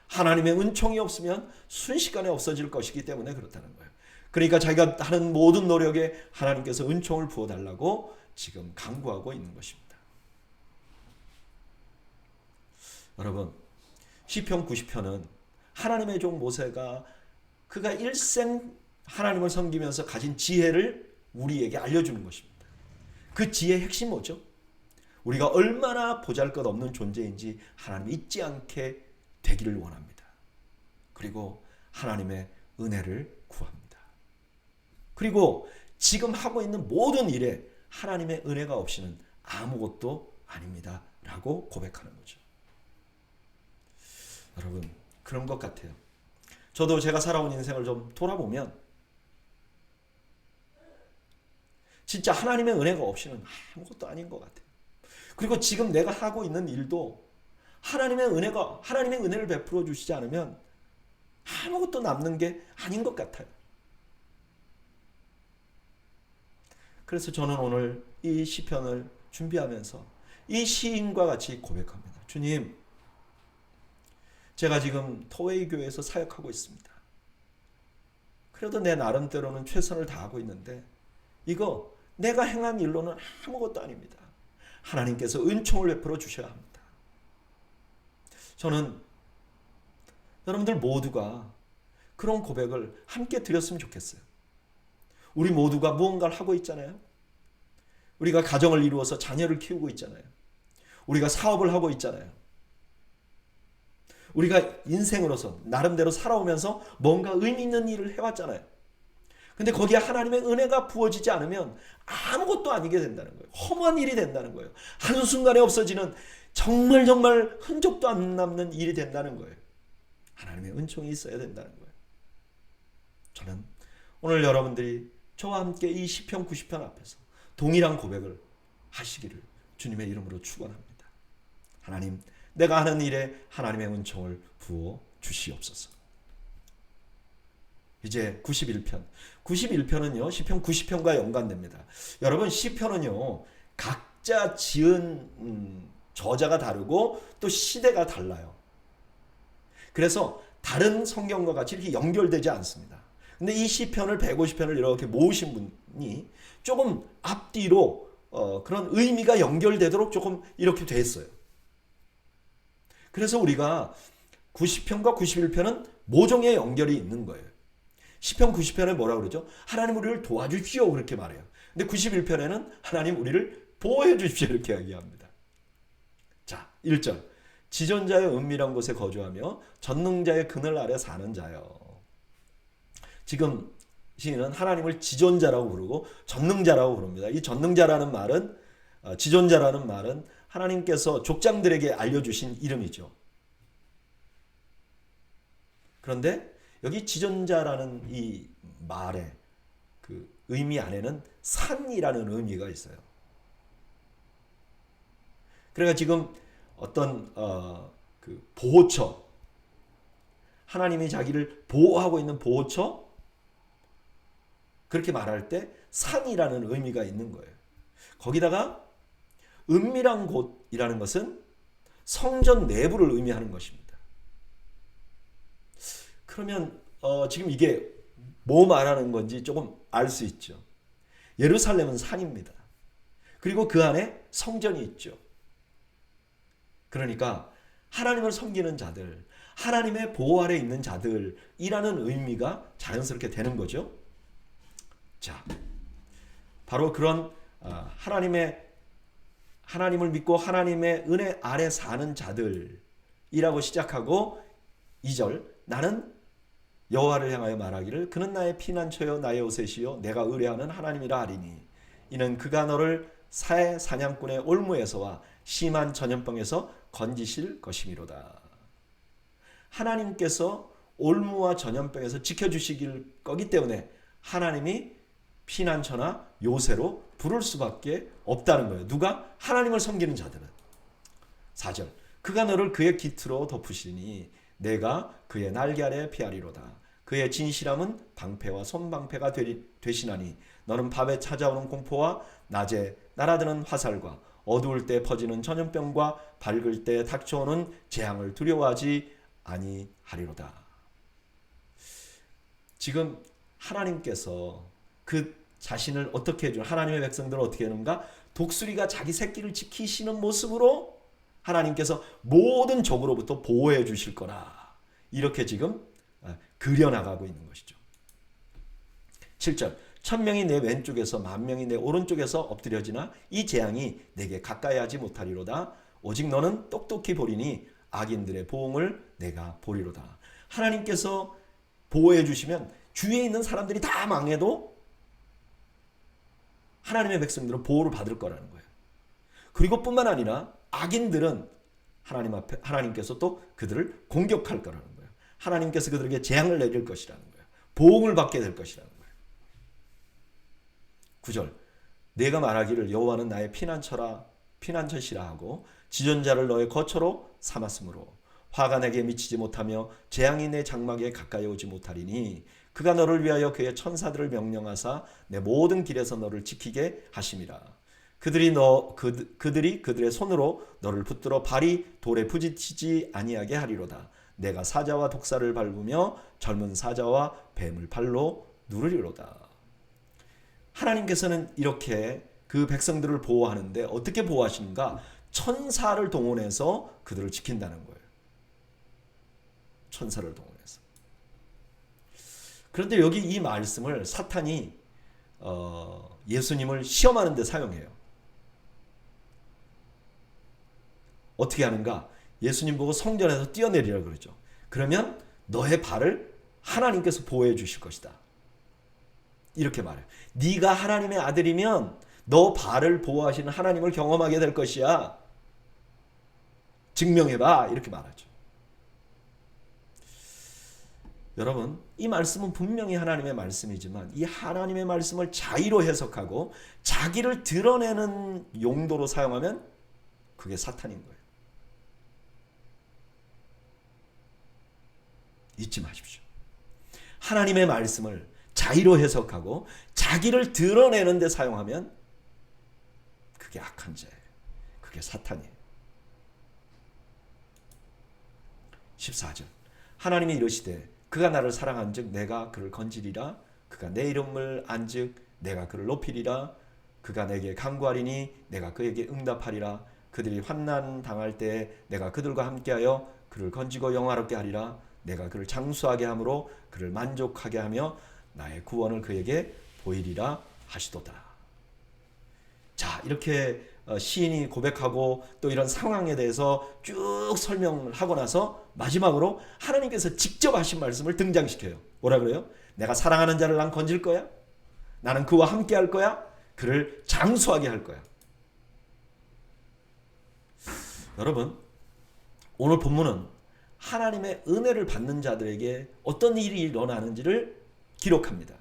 S1: 하나님의 은총이 없으면 순식간에 없어질 것이기 때문에 그렇다는 거예요. 그러니까 자기가 하는 모든 노력에 하나님께서 은총을 부어달라고 지금 간구하고 있는 것입니다. 여러분, 시편 90편은 하나님의 종 모세가 그가 일생 하나님을 섬기면서 가진 지혜를 우리에게 알려주는 것입니다. 그 지혜의 핵심 뭐죠? 우리가 얼마나 보잘것없는 존재인지 하나님이 잊지 않게 되기를 원합니다. 그리고 하나님의 은혜를 구합니다. 그리고 지금 하고 있는 모든 일에 하나님의 은혜가 없이는 아무것도 아닙니다. 라고 고백하는 거죠. 여러분, 그런 것 같아요. 저도 제가 살아온 인생을 좀 돌아보면 진짜 하나님의 은혜가 없이는 아무것도 아닌 것 같아요. 그리고 지금 내가 하고 있는 일도 하나님의 은혜를 베풀어 주시지 않으면 아무것도 남는 게 아닌 것 같아요. 그래서 저는 오늘 이 시편을 준비하면서 이 시인과 같이 고백합니다. 주님, 제가 지금 토웨이 교회에서 사역하고 있습니다. 그래도 내 나름대로는 최선을 다하고 있는데 이거 내가 행한 일로는 아무것도 아닙니다. 하나님께서 은총을 베풀어 주셔야 합니다. 저는 여러분들 모두가 그런 고백을 함께 드렸으면 좋겠어요. 우리 모두가 무언가를 하고 있잖아요. 우리가 가정을 이루어서 자녀를 키우고 있잖아요. 우리가 사업을 하고 있잖아요. 우리가 인생으로서 나름대로 살아오면서 뭔가 의미 있는 일을 해왔잖아요. 근데 거기에 하나님의 은혜가 부어지지 않으면 아무것도 아니게 된다는 거예요. 허무한 일이 된다는 거예요. 한순간에 없어지는 정말 흔적도 안 남는 일이 된다는 거예요. 하나님의 은총이 있어야 된다는 거예요. 저는 오늘 여러분들이 저와 함께 이 시편 90편 앞에서 동일한 고백을 하시기를 주님의 이름으로 축원합니다. 하나님, 내가 하는 일에 하나님의 은총을 부어 주시옵소서. 이제 91편은요 시편 90편과 연관됩니다. 여러분, 시편은요 각자 지은 저자가 다르고 또 시대가 달라요. 그래서 다른 성경과 같이 이렇게 연결되지 않습니다. 근데 이 시편을 150편을 이렇게 모으신 분이 조금 앞뒤로 그런 의미가 연결되도록 조금 이렇게 됐어요. 그래서 우리가 90편과 91편은 모종의 연결이 있는 거예요. 시편 90편에 뭐라고 그러죠? 하나님 우리를 도와주십시오 그렇게 말해요. 근데 91편에는 하나님 우리를 보호해 주십시오 이렇게 이야기합니다. 자, 1절 지존자의 은밀한 곳에 거주하며 전능자의 그늘 아래 사는 자여. 지금 시인은 하나님을 지존자라고 부르고 전능자라고 부릅니다. 이 전능자라는 말은 지존자라는 말은 하나님께서 족장들에게 알려주신 이름이죠. 그런데 여기 지존자라는 이 말의 그 의미 안에는 산이라는 의미가 있어요. 그러니까 지금 어떤 그 보호처, 하나님이 자기를 보호하고 있는 보호처, 그렇게 말할 때 산이라는 의미가 있는 거예요. 거기다가 은밀한 곳이라는 것은 성전 내부를 의미하는 것입니다. 그러면 지금 이게 뭐 말하는 건지 조금 알 수 있죠. 예루살렘은 산입니다. 그리고 그 안에 성전이 있죠. 그러니까 하나님을 섬기는 자들, 하나님의 보호 아래 있는 자들이라는 의미가 자연스럽게 되는 거죠. 자, 바로 그런 하나님을 믿고 하나님의 은혜 아래 사는 자들이라고 시작하고 2절, 나는 여호와를 향하여 말하기를 그는 나의 피난처요 나의 요새시요 내가 의뢰하는 하나님이라 하리니 이는 그가 너를 새 사냥꾼의 올무에서와 심한 전염병에서 건지실 것이미로다. 하나님께서 올무와 전염병에서 지켜주시길 거기 때문에 하나님이 피난처나 요새로 부를 수밖에 없다는 거예요. 누가? 하나님을 섬기는 자들은. 4절, 그가 너를 그의 깃으로 덮으시니 내가 그의 날개 아래 피하리로다. 그의 진실함은 방패와 손방패가 되시나니 너는 밤에 찾아오는 공포와 낮에 날아드는 화살과 어두울 때 퍼지는 전염병과 밝을 때 닥쳐오는 재앙을 두려워하지 아니하리로다. 지금 하나님께서 그 자신을 어떻게 해주는, 하나님의 백성들을 어떻게 하는가? 독수리가 자기 새끼를 지키시는 모습으로 하나님께서 모든 적으로부터 보호해 주실 거라. 이렇게 지금 그려나가고 있는 것이죠. 7절, 1000명이 내 왼쪽에서 10,000명이 내 오른쪽에서 엎드려지나 이 재앙이 내게 가까이 하지 못하리로다. 오직 너는 똑똑히 보리니 악인들의 보응을 내가 보리로다. 하나님께서 보호해 주시면 주위에 있는 사람들이 다 망해도 하나님의 백성들은 보호를 받을 거라는 거예요. 그리고 뿐만 아니라 악인들은 하나님께서 또 그들을 공격할 거라는 거예요. 하나님께서 그들에게 재앙을 내릴 것이라는 거예요. 보응을 받게 될 것이라는 거예요. 9절, 내가 말하기를 여호와는 나의 피난처시라 하고 지존자를 너의 거처로 삼았으므로 화가 내게 미치지 못하며 재앙이 내 장막에 가까이 오지 못하리니 그가 너를 위하여 그의 천사들을 명령하사 내 모든 길에서 너를 지키게 하심이라. 그들이 그들의 손으로 너를 붙들어 발이 돌에 부딪히지 아니하게 하리로다. 내가 사자와 독사를 밟으며 젊은 사자와 뱀을 발로 누르리로다. 하나님께서는 이렇게 그 백성들을 보호하는데 어떻게 보호하시는가? 천사를 동원해서 그들을 지킨다는 거예요. 천사를 동원해서. 그런데 여기 이 말씀을 사탄이 예수님을 시험하는 데 사용해요. 어떻게 하는가? 예수님 보고 성전에서 뛰어내리라 그러죠. 그러면 너의 발을 하나님께서 보호해 주실 것이다. 이렇게 말해요. 네가 하나님의 아들이면 너 발을 보호하시는 하나님을 경험하게 될 것이야. 증명해봐. 이렇게 말하죠. 여러분, 이 말씀은 분명히 하나님의 말씀이지만 이 하나님의 말씀을 자의로 해석하고 자기를 드러내는 용도로 사용하면 그게 사탄인 거예요. 잊지 마십시오. 하나님의 말씀을 자의로 해석하고 자기를 드러내는 데 사용하면 그게 악한 자예요. 그게 사탄이에요. 14절, 하나님이 이르시되 그가 나를 사랑한즉 내가 그를 건지리라. 그가 내 이름을 안즉 내가 그를 높이리라. 그가 내게 간구하리니 내가 그에게 응답하리라. 그들이 환난 당할 때에 내가 그들과 함께하여 그를 건지고 영화롭게 하리라. 내가 그를 장수하게 함으로 그를 만족하게 하며 나의 구원을 그에게 보이리라 하시도다. 자, 이렇게 시인이 고백하고 또 이런 상황에 대해서 쭉 설명을 하고 나서 마지막으로 하나님께서 직접 하신 말씀을 등장시켜요. 뭐라 그래요? 내가 사랑하는 자를 난 건질 거야. 나는 그와 함께 할 거야. 그를 장수하게 할 거야. 여러분, 오늘 본문은 하나님의 은혜를 받는 자들에게 어떤 일이 일어나는지를 기록합니다.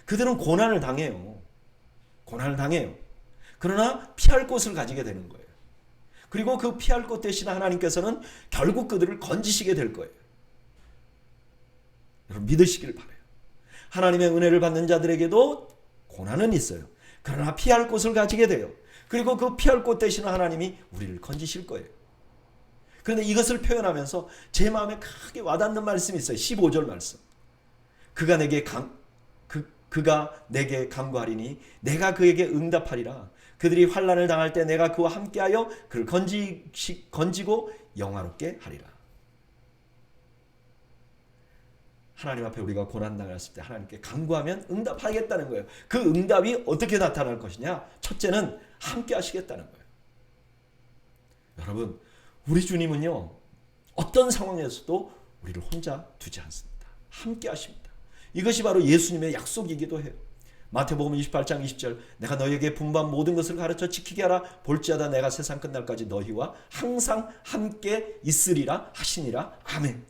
S1: 그들은 고난을 당해요. 고난을 당해요. 그러나 피할 곳을 가지게 되는 거예요. 그리고 그 피할 곳 대신 하나님께서는 결국 그들을 건지시게 될 거예요. 여러분 믿으시길 바라요. 하나님의 은혜를 받는 자들에게도 고난은 있어요. 그러나 피할 곳을 가지게 돼요. 그리고 그 피할 곳 대신 하나님이 우리를 건지실 거예요. 그런데 이것을 표현하면서 제 마음에 크게 와닿는 말씀이 있어요. 15절 말씀. 그가 내게 간구하리니 내가 그에게 응답하리라. 그들이 환난을 당할 때 내가 그와 함께하여 그를 건지고 영화롭게 하리라. 하나님 앞에 우리가 고난당했을 때 하나님께 간구하면 응답하겠다는 거예요. 그 응답이 어떻게 나타날 것이냐? 첫째는 함께 하시겠다는 거예요. 여러분, 우리 주님은요, 어떤 상황에서도 우리를 혼자 두지 않습니다. 함께 하십니다. 이것이 바로 예수님의 약속이기도 해요. 마태복음 28장 20절, 내가 너희에게 분부한 모든 것을 가르쳐 지키게 하라. 볼지어다 내가 세상 끝날까지 너희와 항상 함께 있으리라 하시니라. 아멘.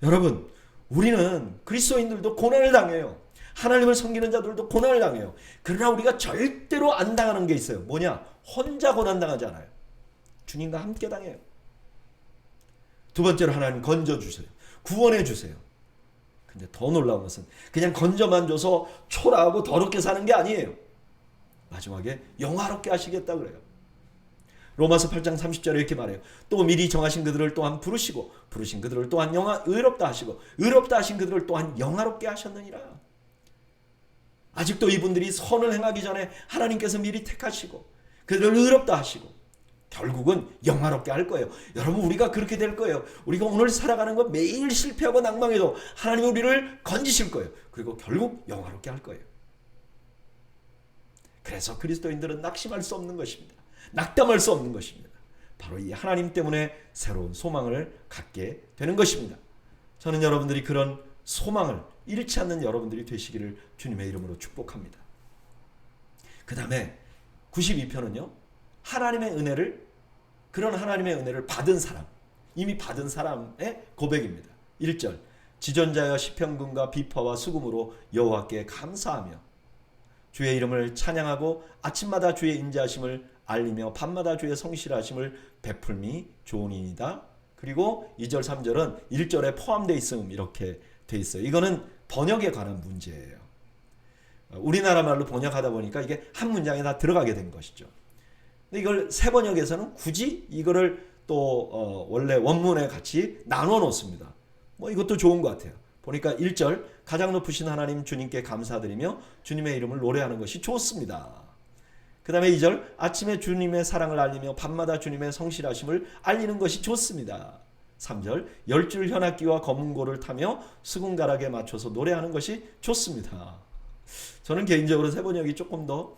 S1: 여러분, 우리는 그리스도인들도 고난을 당해요. 하나님을 섬기는 자들도 고난을 당해요. 그러나 우리가 절대로 안 당하는 게 있어요. 뭐냐? 혼자 고난 당하지 않아요. 주님과 함께 당해요. 두 번째로 하나님 건져주세요. 구원해 주세요. 근데 더 놀라운 것은 그냥 건져만 줘서 초라하고 더럽게 사는 게 아니에요. 마지막에 영화롭게 하시겠다 그래요. 로마서 8장 30절에 이렇게 말해요. 또 미리 정하신 그들을 또한 부르시고 부르신 그들을 또한 의롭다 하시고 의롭다 하신 그들을 또한 영화롭게 하셨느니라. 아직도 이분들이 선을 행하기 전에 하나님께서 미리 택하시고 그들을 의롭다 하시고 결국은 영화롭게 할 거예요. 여러분, 우리가 그렇게 될 거예요. 우리가 오늘 살아가는 거 매일 실패하고 낭망해도 하나님이 우리를 건지실 거예요. 그리고 결국 영화롭게 할 거예요. 그래서 그리스도인들은 낙심할 수 없는 것입니다. 낙담할 수 없는 것입니다. 바로 이 하나님 때문에 새로운 소망을 갖게 되는 것입니다. 저는 여러분들이 그런 소망을 잃지 않는 여러분들이 되시기를 주님의 이름으로 축복합니다. 그 다음에 92편은요. 그런 하나님의 은혜를 받은 사람, 이미 받은 사람의 고백입니다. 1절, 지존자여 시편군과 비파와 수금으로 여호와께 감사하며 주의 이름을 찬양하고 아침마다 주의 인자하심을 알리며 밤마다 주의 성실하심을 베풀미 좋으니이다. 그리고 2절 3절은 1절에 포함되어 있음 이렇게 돼 있어요. 이거는 번역에 관한 문제예요. 우리나라 말로 번역하다 보니까 이게 한 문장에 다 들어가게 된 것이죠. 근데 이걸 새 번역에서는 굳이 이거를 또 원래 원문에 같이 나눠 놓습니다. 뭐 이것도 좋은 것 같아요. 보니까 1절 가장 높으신 하나님 주님께 감사드리며 주님의 이름을 노래하는 것이 좋습니다. 그 다음에 2절 아침에 주님의 사랑을 알리며 밤마다 주님의 성실하심을 알리는 것이 좋습니다. 3절 10줄 현악기와 검은고를 타며 수군가락에 맞춰서 노래하는 것이 좋습니다. 저는 개인적으로 새 번역이 조금 더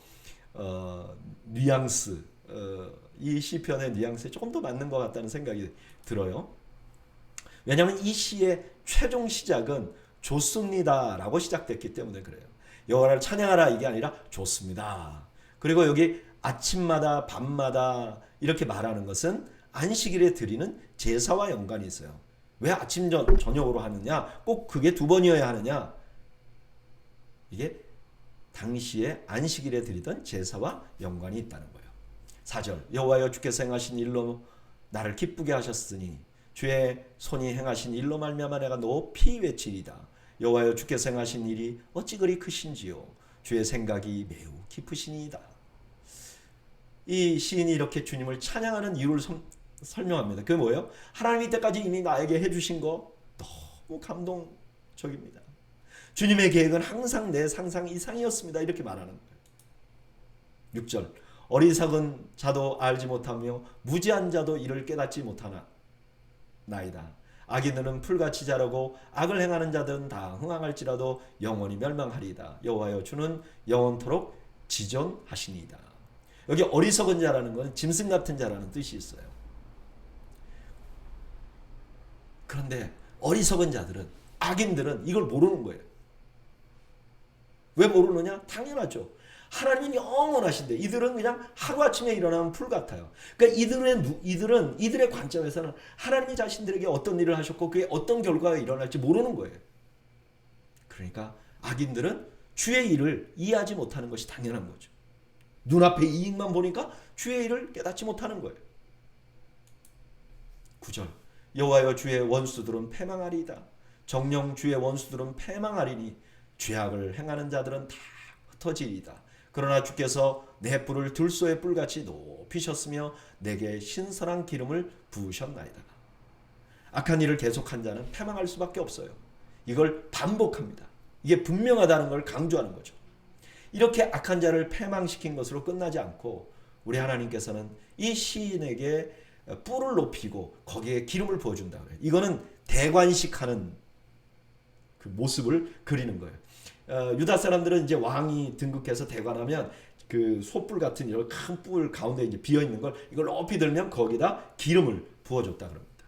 S1: 뉘앙스, 이 시편의 뉘앙스에 조금 더 맞는 것 같다는 생각이 들어요. 왜냐하면 이 시의 최종 시작은 좋습니다 라고 시작됐기 때문에 그래요. 여호와를 찬양하라 이게 아니라 좋습니다. 그리고 여기 아침마다 밤마다 이렇게 말하는 것은 안식일에 드리는 제사와 연관이 있어요. 왜 아침 저녁으로 하느냐? 꼭 그게 두 번이어야 하느냐? 이게 당시에 안식일에 드리던 제사와 연관이 있다는 거예요. 4절 여호와여 주께서 행하신 일로 나를 기쁘게 하셨으니 주의 손이 행하신 일로 말미암아 내가 높이 외치리다. 여호와여 주께서 행하신 일이 어찌 그리 크신지요. 주의 생각이 매우 깊으시니이다. 이 시인이 이렇게 주님을 찬양하는 이유를 설명합니다. 그게 뭐예요? 하나님이 이때까지 이미 나에게 해주신 거 너무 감동적입니다. 주님의 계획은 항상 내 상상 이상이었습니다. 이렇게 말하는 거예요. 6절 어리석은 자도 알지 못하며 무지한 자도 이를 깨닫지 못하나 나이다. 악인들은 풀같이 자라고 악을 행하는 자들은 다 흥황할지라도 영원히 멸망하리이다. 여호와여 주는 영원토록 지존하시니이다. 여기 어리석은 자라는 건 짐승 같은 자라는 뜻이 있어요. 그런데 어리석은 자들은, 악인들은 이걸 모르는 거예요. 왜 모르느냐? 당연하죠. 하나님은 영원하신데 이들은 그냥 하루아침에 일어나는 풀 같아요. 그러니까 이들은 이들의 관점에서는 하나님이 자신들에게 어떤 일을 하셨고 그게 어떤 결과가 일어날지 모르는 거예요. 그러니까 악인들은 주의 일을 이해하지 못하는 것이 당연한 거죠. 눈앞의 이익만 보니까 주의 일을 깨닫지 못하는 거예요. 9절 여호와여 주의 원수들은 패망하리이다. 정령 주의 원수들은 패망하리니 죄악을 행하는 자들은 다 흩어지리이다. 그러나 주께서 내 뿔을 들소의 뿔같이 높이셨으며 내게 신선한 기름을 부으셨나이다. 악한 일을 계속한 자는 패망할 수밖에 없어요. 이걸 반복합니다. 이게 분명하다는 걸 강조하는 거죠. 이렇게 악한 자를 패망시킨 것으로 끝나지 않고 우리 하나님께서는 이 시인에게 뿔을 높이고 거기에 기름을 부어준다 그래요. 이거는 대관식하는 그 모습을 그리는 거예요. 유다 사람들은 이제 왕이 등극해서 대관하면 그 소뿔 같은 이런 큰 뿔 가운데 이제 비어 있는 걸 이걸 높이 들면 거기다 기름을 부어줬다 그럽니다.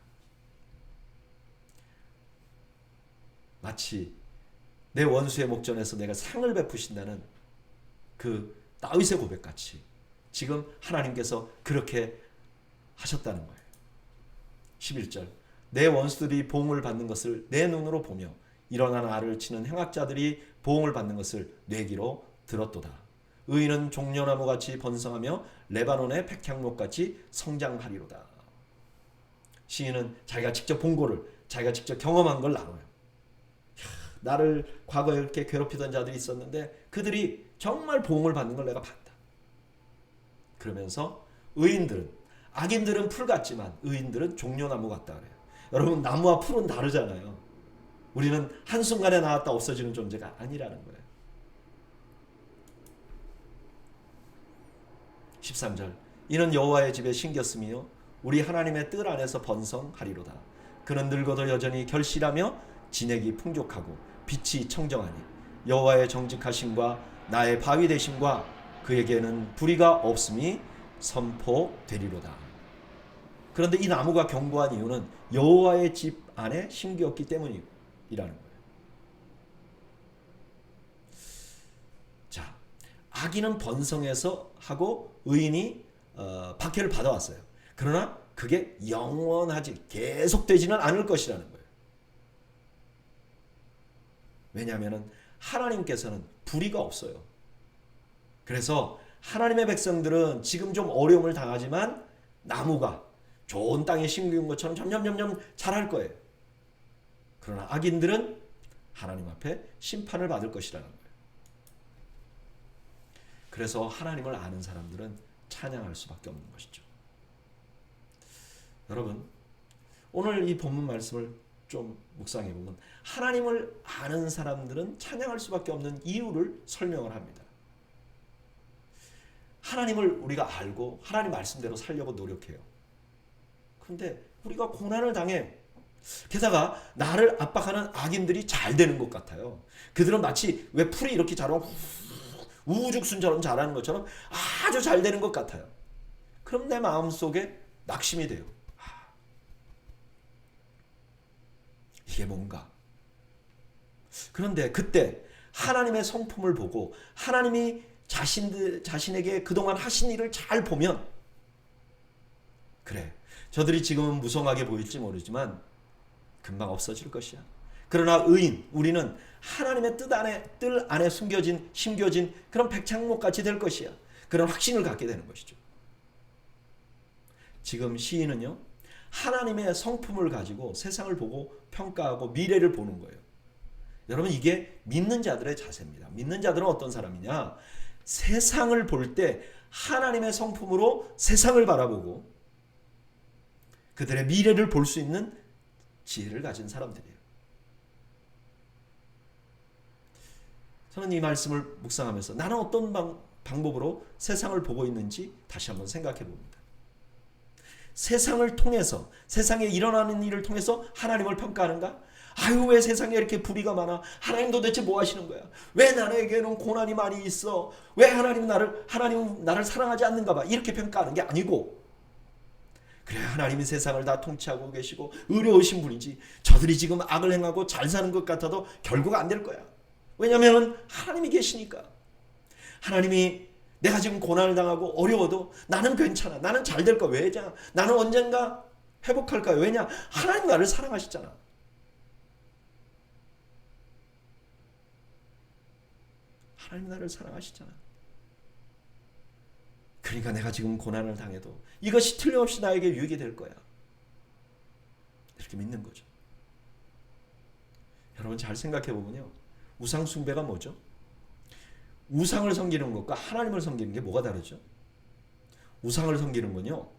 S1: 마치 내 원수의 목전에서 내가 상을 베푸신다는 그 다윗의 고백같이 지금 하나님께서 그렇게 하셨다는 거예요. 11절 내 원수들이 보응을 받는 것을 내 눈으로 보며 일어나 나를 치는 행악자들이 보응을 받는 것을 내 귀로 들었도다. 의인은 종려나무같이 번성하며 레바논의 백향목같이 성장하리로다. 시인은 자기가 직접 본 거를 자기가 직접 경험한 걸 나눠요. 나를 과거에 이렇게 괴롭히던 자들이 있었는데 그들이 정말 보응을 받는 걸 내가 봤다. 그러면서 의인들은 악인들은 풀 같지만 의인들은 종려나무 같다 그래요. 여러분 나무와 풀은 다르잖아요. 우리는 한순간에 나왔다 없어지는 존재가 아니라는 거예요. 13절 이는 여호와의 집에 심겼으며 우리 하나님의 뜰 안에서 번성하리로다. 그는 늙어도 여전히 결실하며 진액이 풍족하고 빛이 청정하니 여호와의 정직하심과 나의 바위 되심과 그에게는 불의가 없음이 선포되리로다. 그런데 이 나무가 견고한 이유는 여호와의 집 안에 심기었기 때문이라는 거예요. 자, 악인은 번성해서 하고 의인이 박해를 받아왔어요. 그러나 그게 영원하지 계속되지는 않을 것이라는 거예요. 왜냐하면 하나님께서는 불의가 없어요. 그래서 하나님의 백성들은 지금 좀 어려움을 당하지만 나무가 좋은 땅에 심긴 것처럼 점점 자랄 거예요. 그러나 악인들은 하나님 앞에 심판을 받을 것이라는 거예요. 그래서 하나님을 아는 사람들은 찬양할 수밖에 없는 것이죠. 여러분, 오늘 이 본문 말씀을 좀 묵상해 보면 하나님을 아는 사람들은 찬양할 수밖에 없는 이유를 설명을 합니다. 하나님을 우리가 알고 하나님 말씀대로 살려고 노력해요. 그런데 우리가 고난을 당해 게다가 나를 압박하는 악인들이 잘 되는 것 같아요. 그들은 마치 왜 풀이 이렇게 자라면 우죽순처럼 자라는 것처럼 아주 잘 되는 것 같아요. 그럼 내 마음속에 낙심이 돼요. 이게 뭔가? 그런데 그때 하나님의 성품을 보고 하나님이 자신에게 그동안 하신 일을 잘 보면 그래, 저들이 지금은 무성하게 보일지 모르지만 금방 없어질 것이야. 그러나 의인, 우리는 하나님의 뜰 안에 심겨진 그런 백향목같이 될 것이야. 그런 확신을 갖게 되는 것이죠. 지금 시인은요, 하나님의 성품을 가지고 세상을 보고 평가하고 미래를 보는 거예요. 여러분, 이게 믿는 자들의 자세입니다. 믿는 자들은 어떤 사람이냐? 세상을 볼 때 하나님의 성품으로 세상을 바라보고 그들의 미래를 볼 수 있는 지혜를 가진 사람들이에요. 저는 이 말씀을 묵상하면서 나는 어떤 방법으로 세상을 보고 있는지 다시 한번 생각해 봅니다. 세상을 통해서, 세상에 일어나는 일을 통해서 하나님을 평가하는가? 아유, 왜 세상에 이렇게 불의가 많아? 하나님 도대체 뭐 하시는 거야? 왜 나에게는 고난이 많이 있어? 왜 하나님 나를 사랑하지 않는가 봐? 이렇게 평가하는 게 아니고, 그래, 하나님이 세상을 다 통치하고 계시고 의로우신 분이지, 저들이 지금 악을 행하고 잘 사는 것 같아도 결국 안 될 거야. 왜냐하면 하나님이 계시니까. 하나님이 내가 지금 고난을 당하고 어려워도 나는 괜찮아, 나는 잘 될 거야. 왜냐? 나는 언젠가 회복할 거야. 왜냐? 하나님 나를 사랑하시잖아. 하나님 나를 사랑하시잖아. 그러니까 내가 지금 고난을 당해도 이것이 틀림없이 나에게 유익이 될 거야. 이렇게 믿는 거죠. 여러분 잘 생각해 보면요. 우상 숭배가 뭐죠? 우상을 섬기는 것과 하나님을 섬기는 게 뭐가 다르죠? 우상을 섬기는 건요.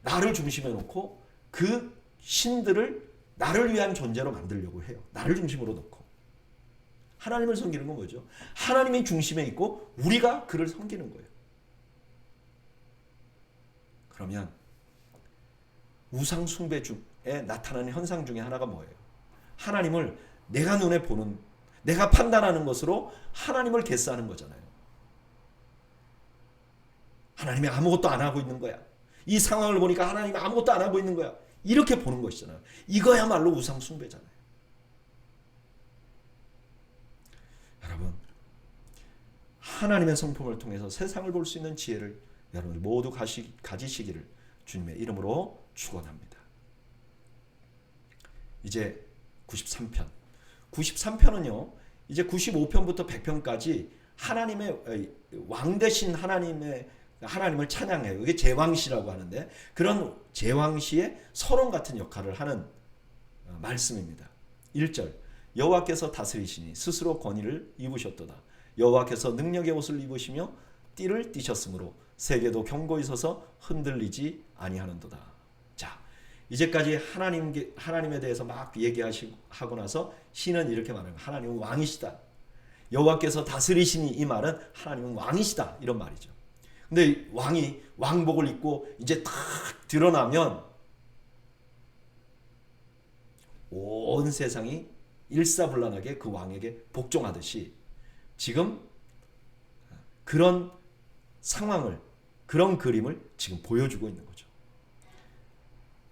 S1: 나를 중심에 놓고 그 신들을 나를 위한 존재로 만들려고 해요. 나를 중심으로 놓고. 하나님을 섬기는 건 뭐죠? 하나님이 중심에 있고 우리가 그를 섬기는 거예요. 그러면 우상 숭배 중에 나타나는 현상 중에 하나가 뭐예요? 하나님을 내가 눈에 보는, 내가 판단하는 것으로 하나님을 계스하는 거잖아요. 하나님이 아무것도 안 하고 있는 거야. 이 상황을 보니까 하나님이 아무것도 안 하고 있는 거야. 이렇게 보는 것이잖아요. 이거야말로 우상 숭배잖아요. 여러분, 하나님의 성품을 통해서 세상을 볼 수 있는 지혜를 여러분들 모두 가지시기를 주님의 이름으로 축원합니다. 이제 93편. 93편은요. 이제 95편부터 100편까지 하나님의 왕 대신 하나님을 찬양해요. 이게 제왕시라고 하는데 그런 제왕시의 서론 같은 역할을 하는 말씀입니다. 1절 여호와께서 다스리시니 스스로 권위를 입으셨도다. 여호와께서 능력의 옷을 입으시며 띠를 띠셨으므로 세계도 견고히 서서 흔들리지 아니하는도다. 자, 이제까지 하나님에 대해서 막 얘기하고 나서 시는 이렇게 말해요. 하나님은 왕이시다. 여호와께서 다스리시니 이 말은 하나님은 왕이시다 이런 말이죠. 근데 왕이 왕복을 입고 이제 탁 드러나면 온 세상이 일사불란하게 그 왕에게 복종하듯이 지금 그런 상황을, 그런 그림을 지금 보여주고 있는 거죠.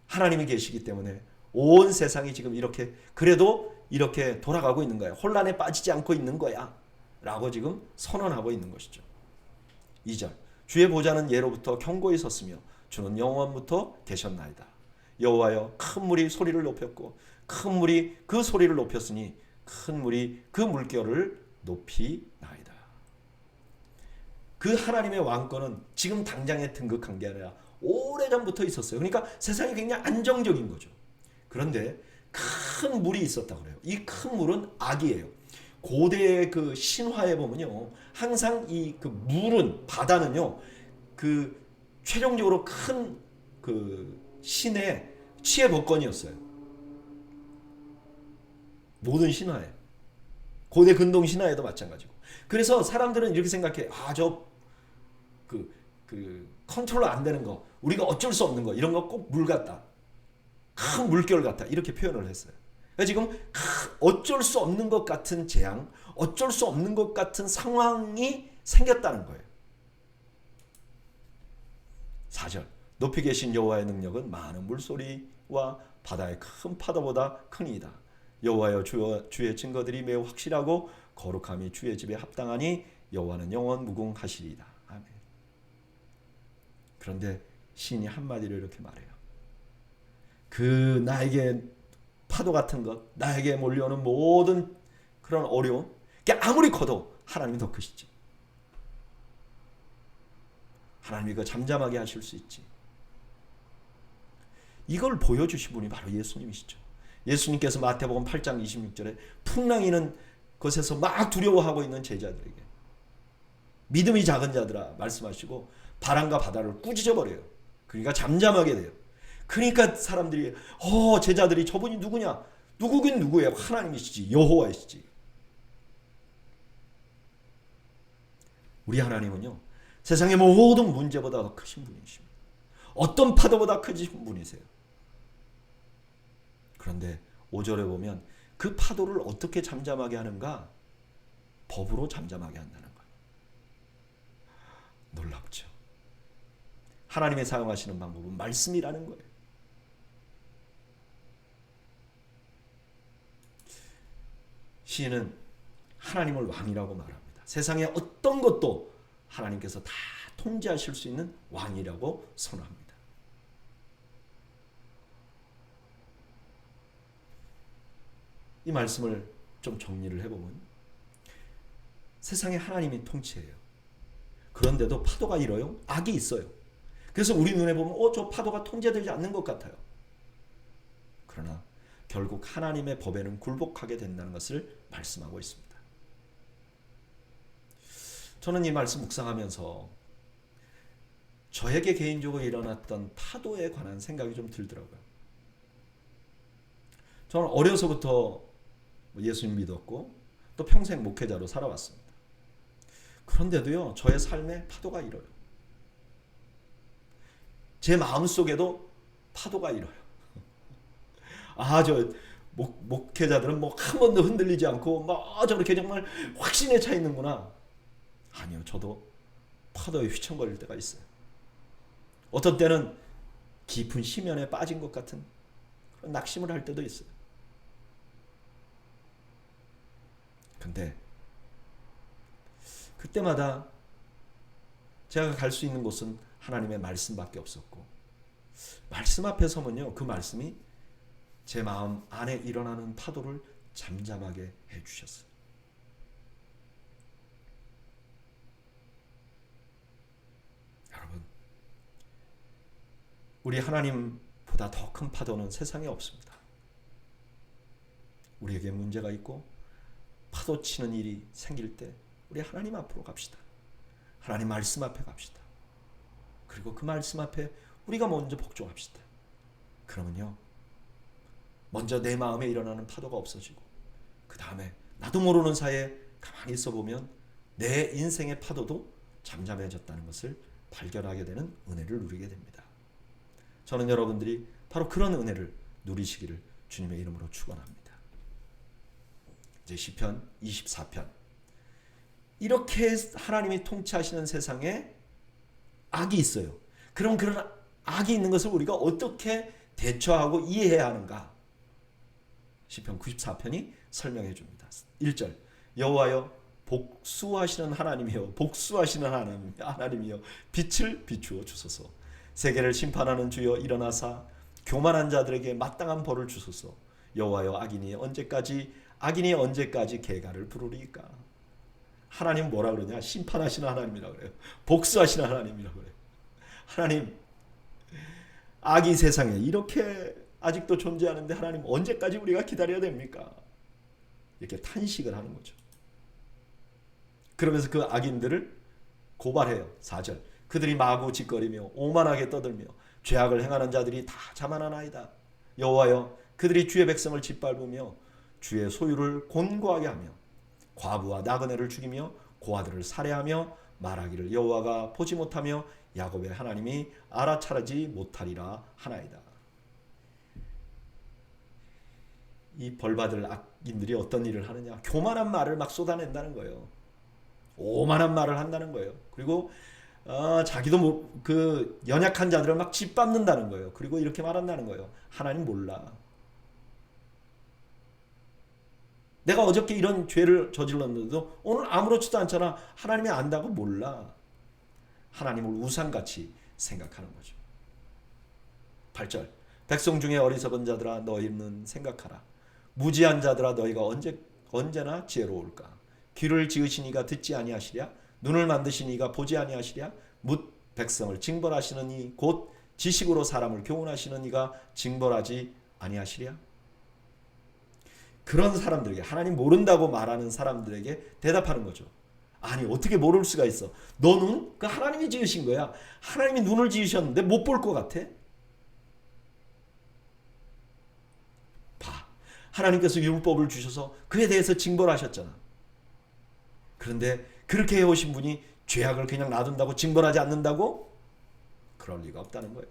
S1: 하나님이 계시기 때문에 온 세상이 지금 이렇게 그래도 이렇게 돌아가고 있는 거야. 혼란에 빠지지 않고 있는 거야 라고 지금 선언하고 있는 것이죠. 2절 주의 보좌는 예로부터 견고히 섰으며 주는 영원부터 계셨나이다. 여호와여 큰 물이 소리를 높였고 큰 물이 그 소리를 높였으니 큰 물이 그 물결을 높이나이다. 그 하나님의 왕권은 지금 당장에 등극한 게 아니라 오래전부터 있었어요. 그러니까 세상이 굉장히 안정적인 거죠. 그런데 큰 물이 있었다고 그래요. 이 큰 물은 악이에요. 고대의 그 신화에 보면요, 항상 이 그 물은 바다는요, 그 최종적으로 큰 그 신의 치의 법권이었어요. 모든 신화에, 고대 근동 신화에도 마찬가지고. 그래서 사람들은 이렇게 생각해. 아, 저 그 컨트롤 안 되는 거, 우리가 어쩔 수 없는 거, 이런 거 꼭 물 같다, 큰 물결 같다 이렇게 표현을 했어요. 그러니까 지금 어쩔 수 없는 것 같은 재앙, 어쩔 수 없는 것 같은 상황이 생겼다는 거예요. 4절 높이 계신 여호와의 능력은 많은 물소리와 바다의 큰 파도보다 크니이다. 여호와여 주의 증거들이 매우 확실하고 거룩함이 주의 집에 합당하니 여호와는 영원 무궁하시리이다. 아멘. 그런데 시인이 한마디로 이렇게 말해요. 그 나에게 파도 같은 것, 나에게 몰려오는 모든 그런 어려움, 아무리 커도 하나님이 더 크시지. 하나님이 그 잠잠하게 하실 수 있지. 이걸 보여주신 분이 바로 예수님이시죠. 예수님께서 마태복음 8장 26절에 풍랑이는 것에서 막 두려워하고 있는 제자들에게 믿음이 작은 자들아 말씀하시고 바람과 바다를 꾸짖어 버려요. 그러니까 잠잠하게 돼요. 그러니까 사람들이 제자들이 저분이 누구냐? 누구긴 누구예요? 하나님이시지, 여호와이시지. 우리 하나님은요, 세상의 모든 문제보다 더 크신 분이십니다. 어떤 파도보다 크신 분이세요. 그런데 5절에 보면 그 파도를 어떻게 잠잠하게 하는가? 법으로 잠잠하게 한다는 거예요. 놀랍죠. 하나님이 사용하시는 방법은 말씀이라는 거예요. 시인은 하나님을 왕이라고 말합니다. 세상의 어떤 것도 하나님께서 다 통제하실 수 있는 왕이라고 선언합니다. 이 말씀을 좀 정리를 해보면 세상에 하나님이 통치해요. 그런데도 파도가 일어요. 악이 있어요. 그래서 우리 눈에 보면 저 파도가 통제되지 않는 것 같아요. 그러나 결국 하나님의 법에는 굴복하게 된다는 것을 말씀하고 있습니다. 저는 이 말씀 묵상하면서 저에게 개인적으로 일어났던 파도에 관한 생각이 좀 들더라고요. 저는 어려서부터 예수님 믿었고 또 평생 목회자로 살아왔습니다. 그런데도요, 저의 삶에 파도가 일어요. 제 마음속에도 파도가 일어요. 저 목회자들은 한 번도 흔들리지 않고 저렇게 정말 확신에 차 있는구나. 아니요, 저도 파도에 휘청거릴 때가 있어요. 어떤 때는 깊은 심연에 빠진 것 같은 그런 낙심을 할 때도 있어요. 근데 그때마다 제가 갈 수 있는 곳은 하나님의 말씀밖에 없었고, 말씀 앞에 서면요, 그 말씀이 제 마음 안에 일어나는 파도를 잠잠하게 해주셨어요. 여러분, 우리 하나님보다 더 큰 파도는 세상에 없습니다. 우리에게 문제가 있고 파도 치는 일이 생길 때 우리 하나님 앞으로 갑시다. 하나님 말씀 앞에 갑시다. 그리고 그 말씀 앞에 우리가 먼저 복종합시다. 그러면요, 먼저 내 마음에 일어나는 파도가 없어지고 그 다음에 나도 모르는 사이에 가만히 있어 보면 내 인생의 파도도 잠잠해졌다는 것을 발견하게 되는 은혜를 누리게 됩니다. 저는 여러분들이 바로 그런 은혜를 누리시기를 주님의 이름으로 축원합니다. 이제 시편 24편. 이렇게 하나님이 통치하시는 세상에 악이 있어요. 그럼 그런 악이 있는 것을 우리가 어떻게 대처하고 이해해야 하는가? 시편 94편이 설명해 줍니다. 1절. 여호와여 복수하시는 하나님이여, 복수하시는 하나님이여, 빛을 비추어 주소서. 세계를 심판하는 주여 일어나사 교만한 자들에게 마땅한 벌을 주소서. 여호와여 악인이 언제까지 개가를 부르리까? 하나님 뭐라 그러냐? 심판하시는 하나님이라고 그래요. 복수하시는 하나님이라고 그래요. 하나님, 악이 세상에 이렇게 아직도 존재하는데 하나님 언제까지 우리가 기다려야 됩니까? 이렇게 탄식을 하는 거죠. 그러면서 그 악인들을 고발해요. 4절. 그들이 마구 짓거리며 오만하게 떠들며 죄악을 행하는 자들이 다 자만하나이다. 여호와여 그들이 주의 백성을 짓밟으며 주의 소유를 곤고하게 하며 과부와 나그네를 죽이며 고아들을 살해하며 말하기를 여호와가 보지 못하며 야곱의 하나님이 알아차리지 못하리라 하나이다. 이 벌받을 악인들이 어떤 일을 하느냐? 교만한 말을 막 쏟아낸다는 거예요. 오만한 말을 한다는 거예요. 그리고 자기도 그 연약한 자들을 막 짓밟는다는 거예요. 그리고 이렇게 말한다는 거예요. 하나님 몰라. 내가 어저께 이런 죄를 저질렀는데도 오늘 아무렇지도 않잖아. 하나님이 안다고 몰라. 하나님을 우상같이 생각하는 거죠. 8절. 백성 중에 어리석은 자들아 너희는 생각하라. 무지한 자들아 너희가 언제나 지혜로울까? 귀를 지으신 이가 듣지 아니하시랴? 눈을 만드신 이가 보지 아니하시랴? 뭇 백성을 징벌하시는 이 곧 지식으로 사람을 교훈하시는 이가 징벌하지 아니하시랴? 그런 사람들에게, 하나님 모른다고 말하는 사람들에게 대답하는 거죠. 아니 어떻게 모를 수가 있어? 너 눈? 그 하나님이 지으신 거야. 하나님이 눈을 지으셨는데 못 볼 것 같아? 봐. 하나님께서 율법을 주셔서 그에 대해서 징벌하셨잖아. 그런데 그렇게 해오신 분이 죄악을 그냥 놔둔다고 징벌하지 않는다고? 그럴 리가 없다는 거예요.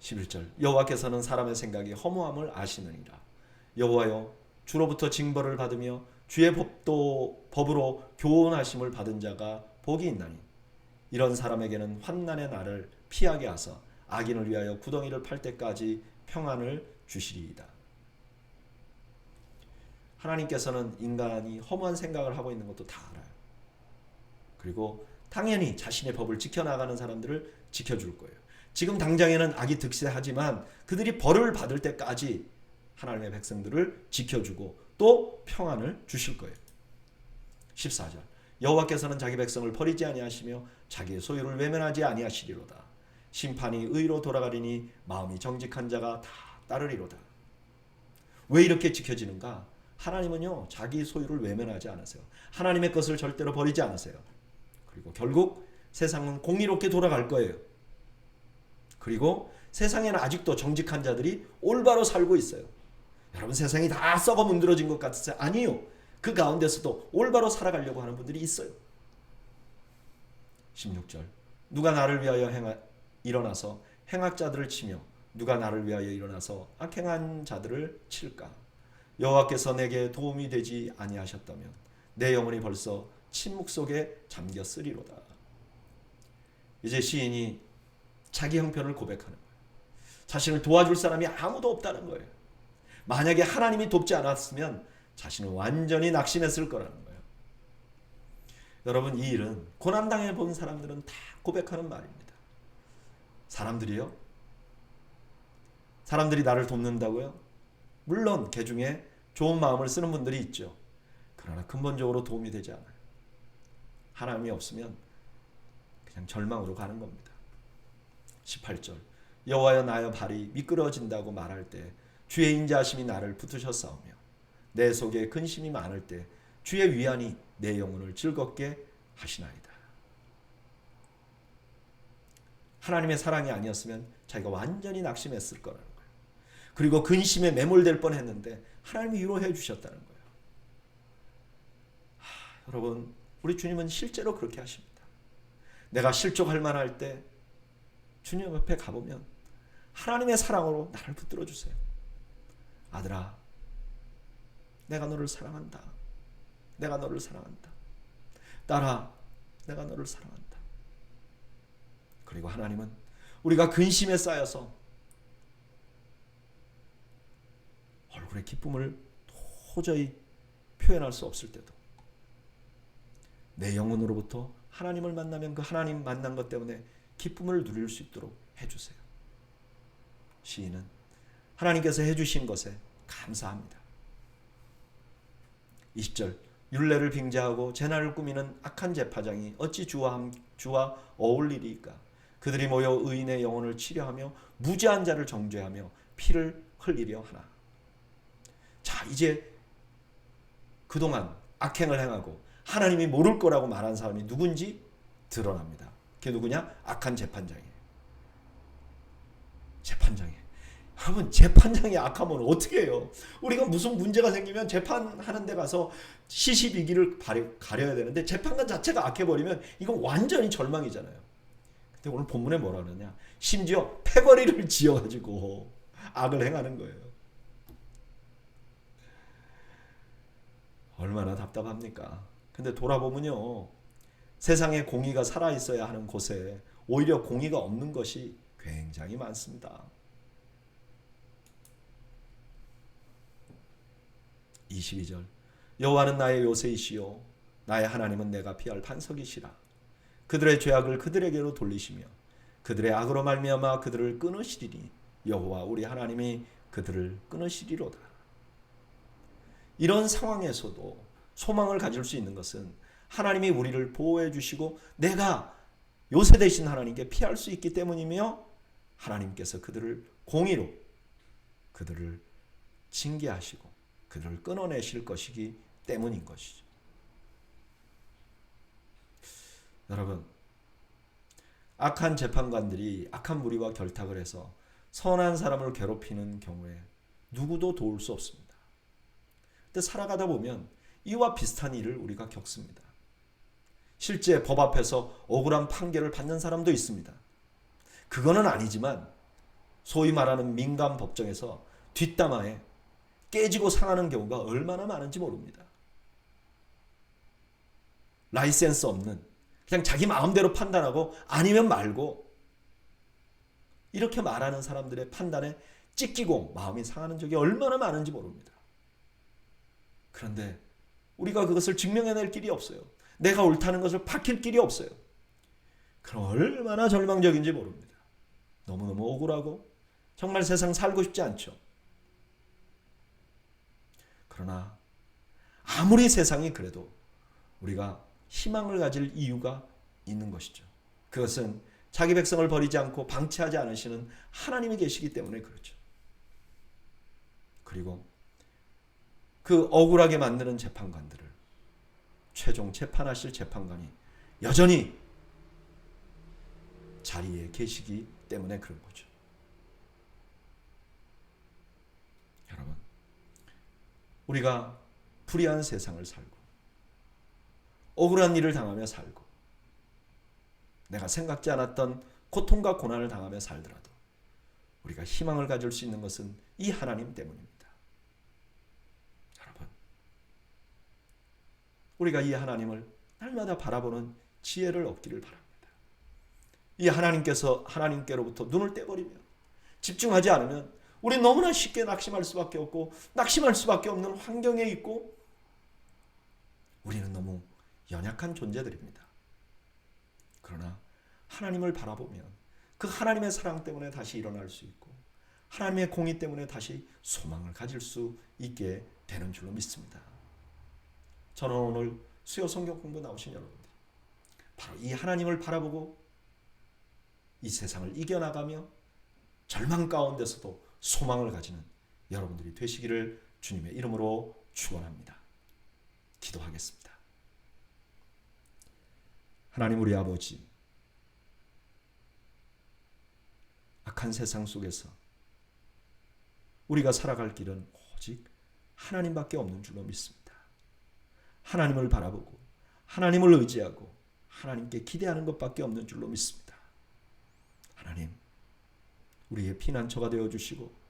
S1: 11절. 여호와께서는 사람의 생각이 허무함을 아시느니라. 여호와여 주로부터 징벌을 받으며 주의 법으로 교훈하심을 받은 자가 복이 있나니 이런 사람에게는 환난의 날을 피하게 하사 악인을 위하여 구덩이를 팔 때까지 평안을 주시리이다. 하나님께서는 인간이 허무한 생각을 하고 있는 것도 다 알아요. 그리고 당연히 자신의 법을 지켜나가는 사람들을 지켜줄 거예요. 지금 당장에는 악이 득세하지만 그들이 벌을 받을 때까지 하나님의 백성들을 지켜주고 또 평안을 주실 거예요. 14절. 여호와께서는 자기 백성을 버리지 아니하시며 자기의 소유를 외면하지 아니하시리로다. 심판이 의로 돌아가리니 마음이 정직한 자가 다 따르리로다. 왜 이렇게 지켜지는가? 하나님은요, 자기 소유를 외면하지 않으세요. 하나님의 것을 절대로 버리지 않으세요. 그리고 결국 세상은 공의롭게 돌아갈 거예요. 그리고 세상에는 아직도 정직한 자들이 올바로 살고 있어요. 여러분, 세상이 다 썩어 문드러진 것 같으세요? 아니요. 그 가운데서도 올바로 살아가려고 하는 분들이 있어요. 16절, 누가 나를 위하여 일어나서 행악자들을 치며 누가 나를 위하여 일어나서 악행한 자들을 칠까? 여호와께서 내게 도움이 되지 아니하셨다면 내 영혼이 벌써 침묵 속에 잠겼으리로다. 이제 시인이 자기 형편을 고백하는 거예요. 자신을 도와줄 사람이 아무도 없다는 거예요. 만약에 하나님이 돕지 않았으면 자신은 완전히 낙심했을 거라는 거예요. 여러분, 이 일은 고난당해 본 사람들은 다 고백하는 말입니다. 사람들이 나를 돕는다고요? 물론 그 중에 좋은 마음을 쓰는 분들이 있죠. 그러나 근본적으로 도움이 되지 않아요. 하나님이 없으면 그냥 절망으로 가는 겁니다. 18절, 여호와여 나의 발이 미끄러진다고 말할 때 주의 인자하심이 나를 붙으셨사오며 내 속에 근심이 많을 때 주의 위안이 내 영혼을 즐겁게 하시나이다. 하나님의 사랑이 아니었으면 자기가 완전히 낙심했을 거라는 거예요. 그리고 근심에 매몰될 뻔했는데 하나님이 위로해 주셨다는 거예요. 여러분, 우리 주님은 실제로 그렇게 하십니다. 내가 실족할 만할 때 주님 옆에 가보면 하나님의 사랑으로 나를 붙들어 주세요. 아들아, 내가 너를 사랑한다. 내가 너를 사랑한다. 딸아, 내가 너를 사랑한다. 그리고 하나님은 우리가 근심에 쌓여서 얼굴에 기쁨을 도저히 표현할 수 없을 때도 내 영혼으로부터 하나님을 만나면 그 하나님 만난 것 때문에 기쁨을 누릴 수 있도록 해주세요. 시인은 하나님께서 해주신 것에 감사합니다. 20절, 율례를 빙자하고 제날을 꾸미는 악한 제파장이 어찌 주와 어울리리까? 그들이 모여 의인의 영혼을 치려하며 무죄한 자를 정죄하며 피를 흘리려 하나. 자, 이제 그동안 악행을 행하고 하나님이 모를 거라고 말한 사람이 누군지 드러납니다. 그게 누구냐? 악한 재판장이에요. 여러분, 재판장이 악하면 어떻게 해요? 우리가 무슨 문제가 생기면 재판하는 데 가서 시시비기를 가려야 되는데 재판관 자체가 악해버리면 이건 완전히 절망이잖아요. 근데 오늘 본문에 뭐라 그러냐? 심지어 패거리를 지어가지고 악을 행하는 거예요. 얼마나 답답합니까? 근데 돌아보면요, 세상에 공의가 살아있어야 하는 곳에 오히려 공의가 없는 것이 굉장히 많습니다. 22절, 여호와는 나의 요새이시요 나의 하나님은 내가 피할 반석이시라. 그들의 죄악을 그들에게로 돌리시며 그들의 악으로 말미암아 그들을 끊으시리니 여호와 우리 하나님이 그들을 끊으시리로다. 이런 상황에서도 소망을 가질 수 있는 것은 하나님이 우리를 보호해 주시고 내가 요새 되신 하나님께 피할 수 있기 때문이며 하나님께서 그들을 공의로 그들을 징계하시고 그들을 끊어내실 것이기 때문인 것이죠. 여러분, 악한 재판관들이 악한 무리와 결탁을 해서 선한 사람을 괴롭히는 경우에 누구도 도울 수 없습니다. 근데 살아가다 보면 이와 비슷한 일을 우리가 겪습니다. 실제 법 앞에서 억울한 판결을 받는 사람도 있습니다. 그거는 아니지만 소위 말하는 민간 법정에서 뒷담화에 깨지고 상하는 경우가 얼마나 많은지 모릅니다. 라이센스 없는, 그냥 자기 마음대로 판단하고 아니면 말고 이렇게 말하는 사람들의 판단에 찢기고 마음이 상하는 적이 얼마나 많은지 모릅니다. 그런데 우리가 그것을 증명해낼 길이 없어요. 내가 옳다는 것을 밝힐 길이 없어요. 그럼 얼마나 절망적인지 모릅니다. 너무너무 억울하고 정말 세상 살고 싶지 않죠. 그러나 아무리 세상이 그래도 우리가 희망을 가질 이유가 있는 것이죠. 그것은 자기 백성을 버리지 않고 방치하지 않으시는 하나님이 계시기 때문에 그렇죠. 그리고 그 억울하게 만드는 재판관들을 최종 재판하실 재판관이 여전히 자리에 계시기 때문에 그런 거죠. 여러분, 우리가 불의한 세상을 살고 억울한 일을 당하며 살고 내가 생각지 않았던 고통과 고난을 당하며 살더라도 우리가 희망을 가질 수 있는 것은 이 하나님 때문입니다. 여러분, 우리가 이 하나님을 날마다 바라보는 지혜를 얻기를 바랍니다. 이 하나님께로부터 눈을 떼버리면, 집중하지 않으면 우리는 너무나 쉽게 낙심할 수밖에 없고 낙심할 수밖에 없는 환경에 있고 우리는 너무 연약한 존재들입니다. 그러나 하나님을 바라보면 그 하나님의 사랑 때문에 다시 일어날 수 있고 하나님의 공의 때문에 다시 소망을 가질 수 있게 되는 줄로 믿습니다. 저는 오늘 수요 성경 공부 나오신 여러분들 바로 이 하나님을 바라보고 이 세상을 이겨나가며 절망 가운데서도 소망을 가지는 여러분들이 되시기를 주님의 이름으로 축원합니다. 기도하겠습니다. 하나님 우리 아버지, 악한 세상 속에서 우리가 살아갈 길은 오직 하나님밖에 없는 줄로 믿습니다. 하나님을 바라보고 하나님을 의지하고 하나님께 기대하는 것밖에 없는 줄로 믿습니다. 하나님, 우리의 피난처가 되어주시고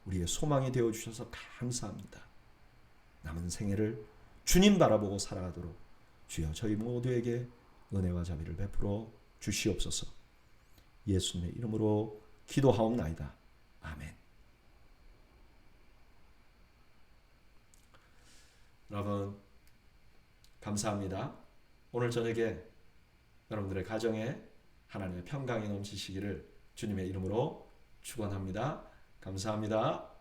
S1: 우리의 소망이 되어주셔서 감사합니다. 남은 생애를 주님 바라보고 살아가도록 주여 저희 모두에게 은혜와 자비를 베풀어 주시옵소서. 예수님의 이름으로 기도하옵나이다. 아멘. 여러분 감사합니다. 오늘 저녁에 여러분들의 가정에 하나님의 평강이 넘치시기를 주님의 이름으로 축원합니다. 감사합니다.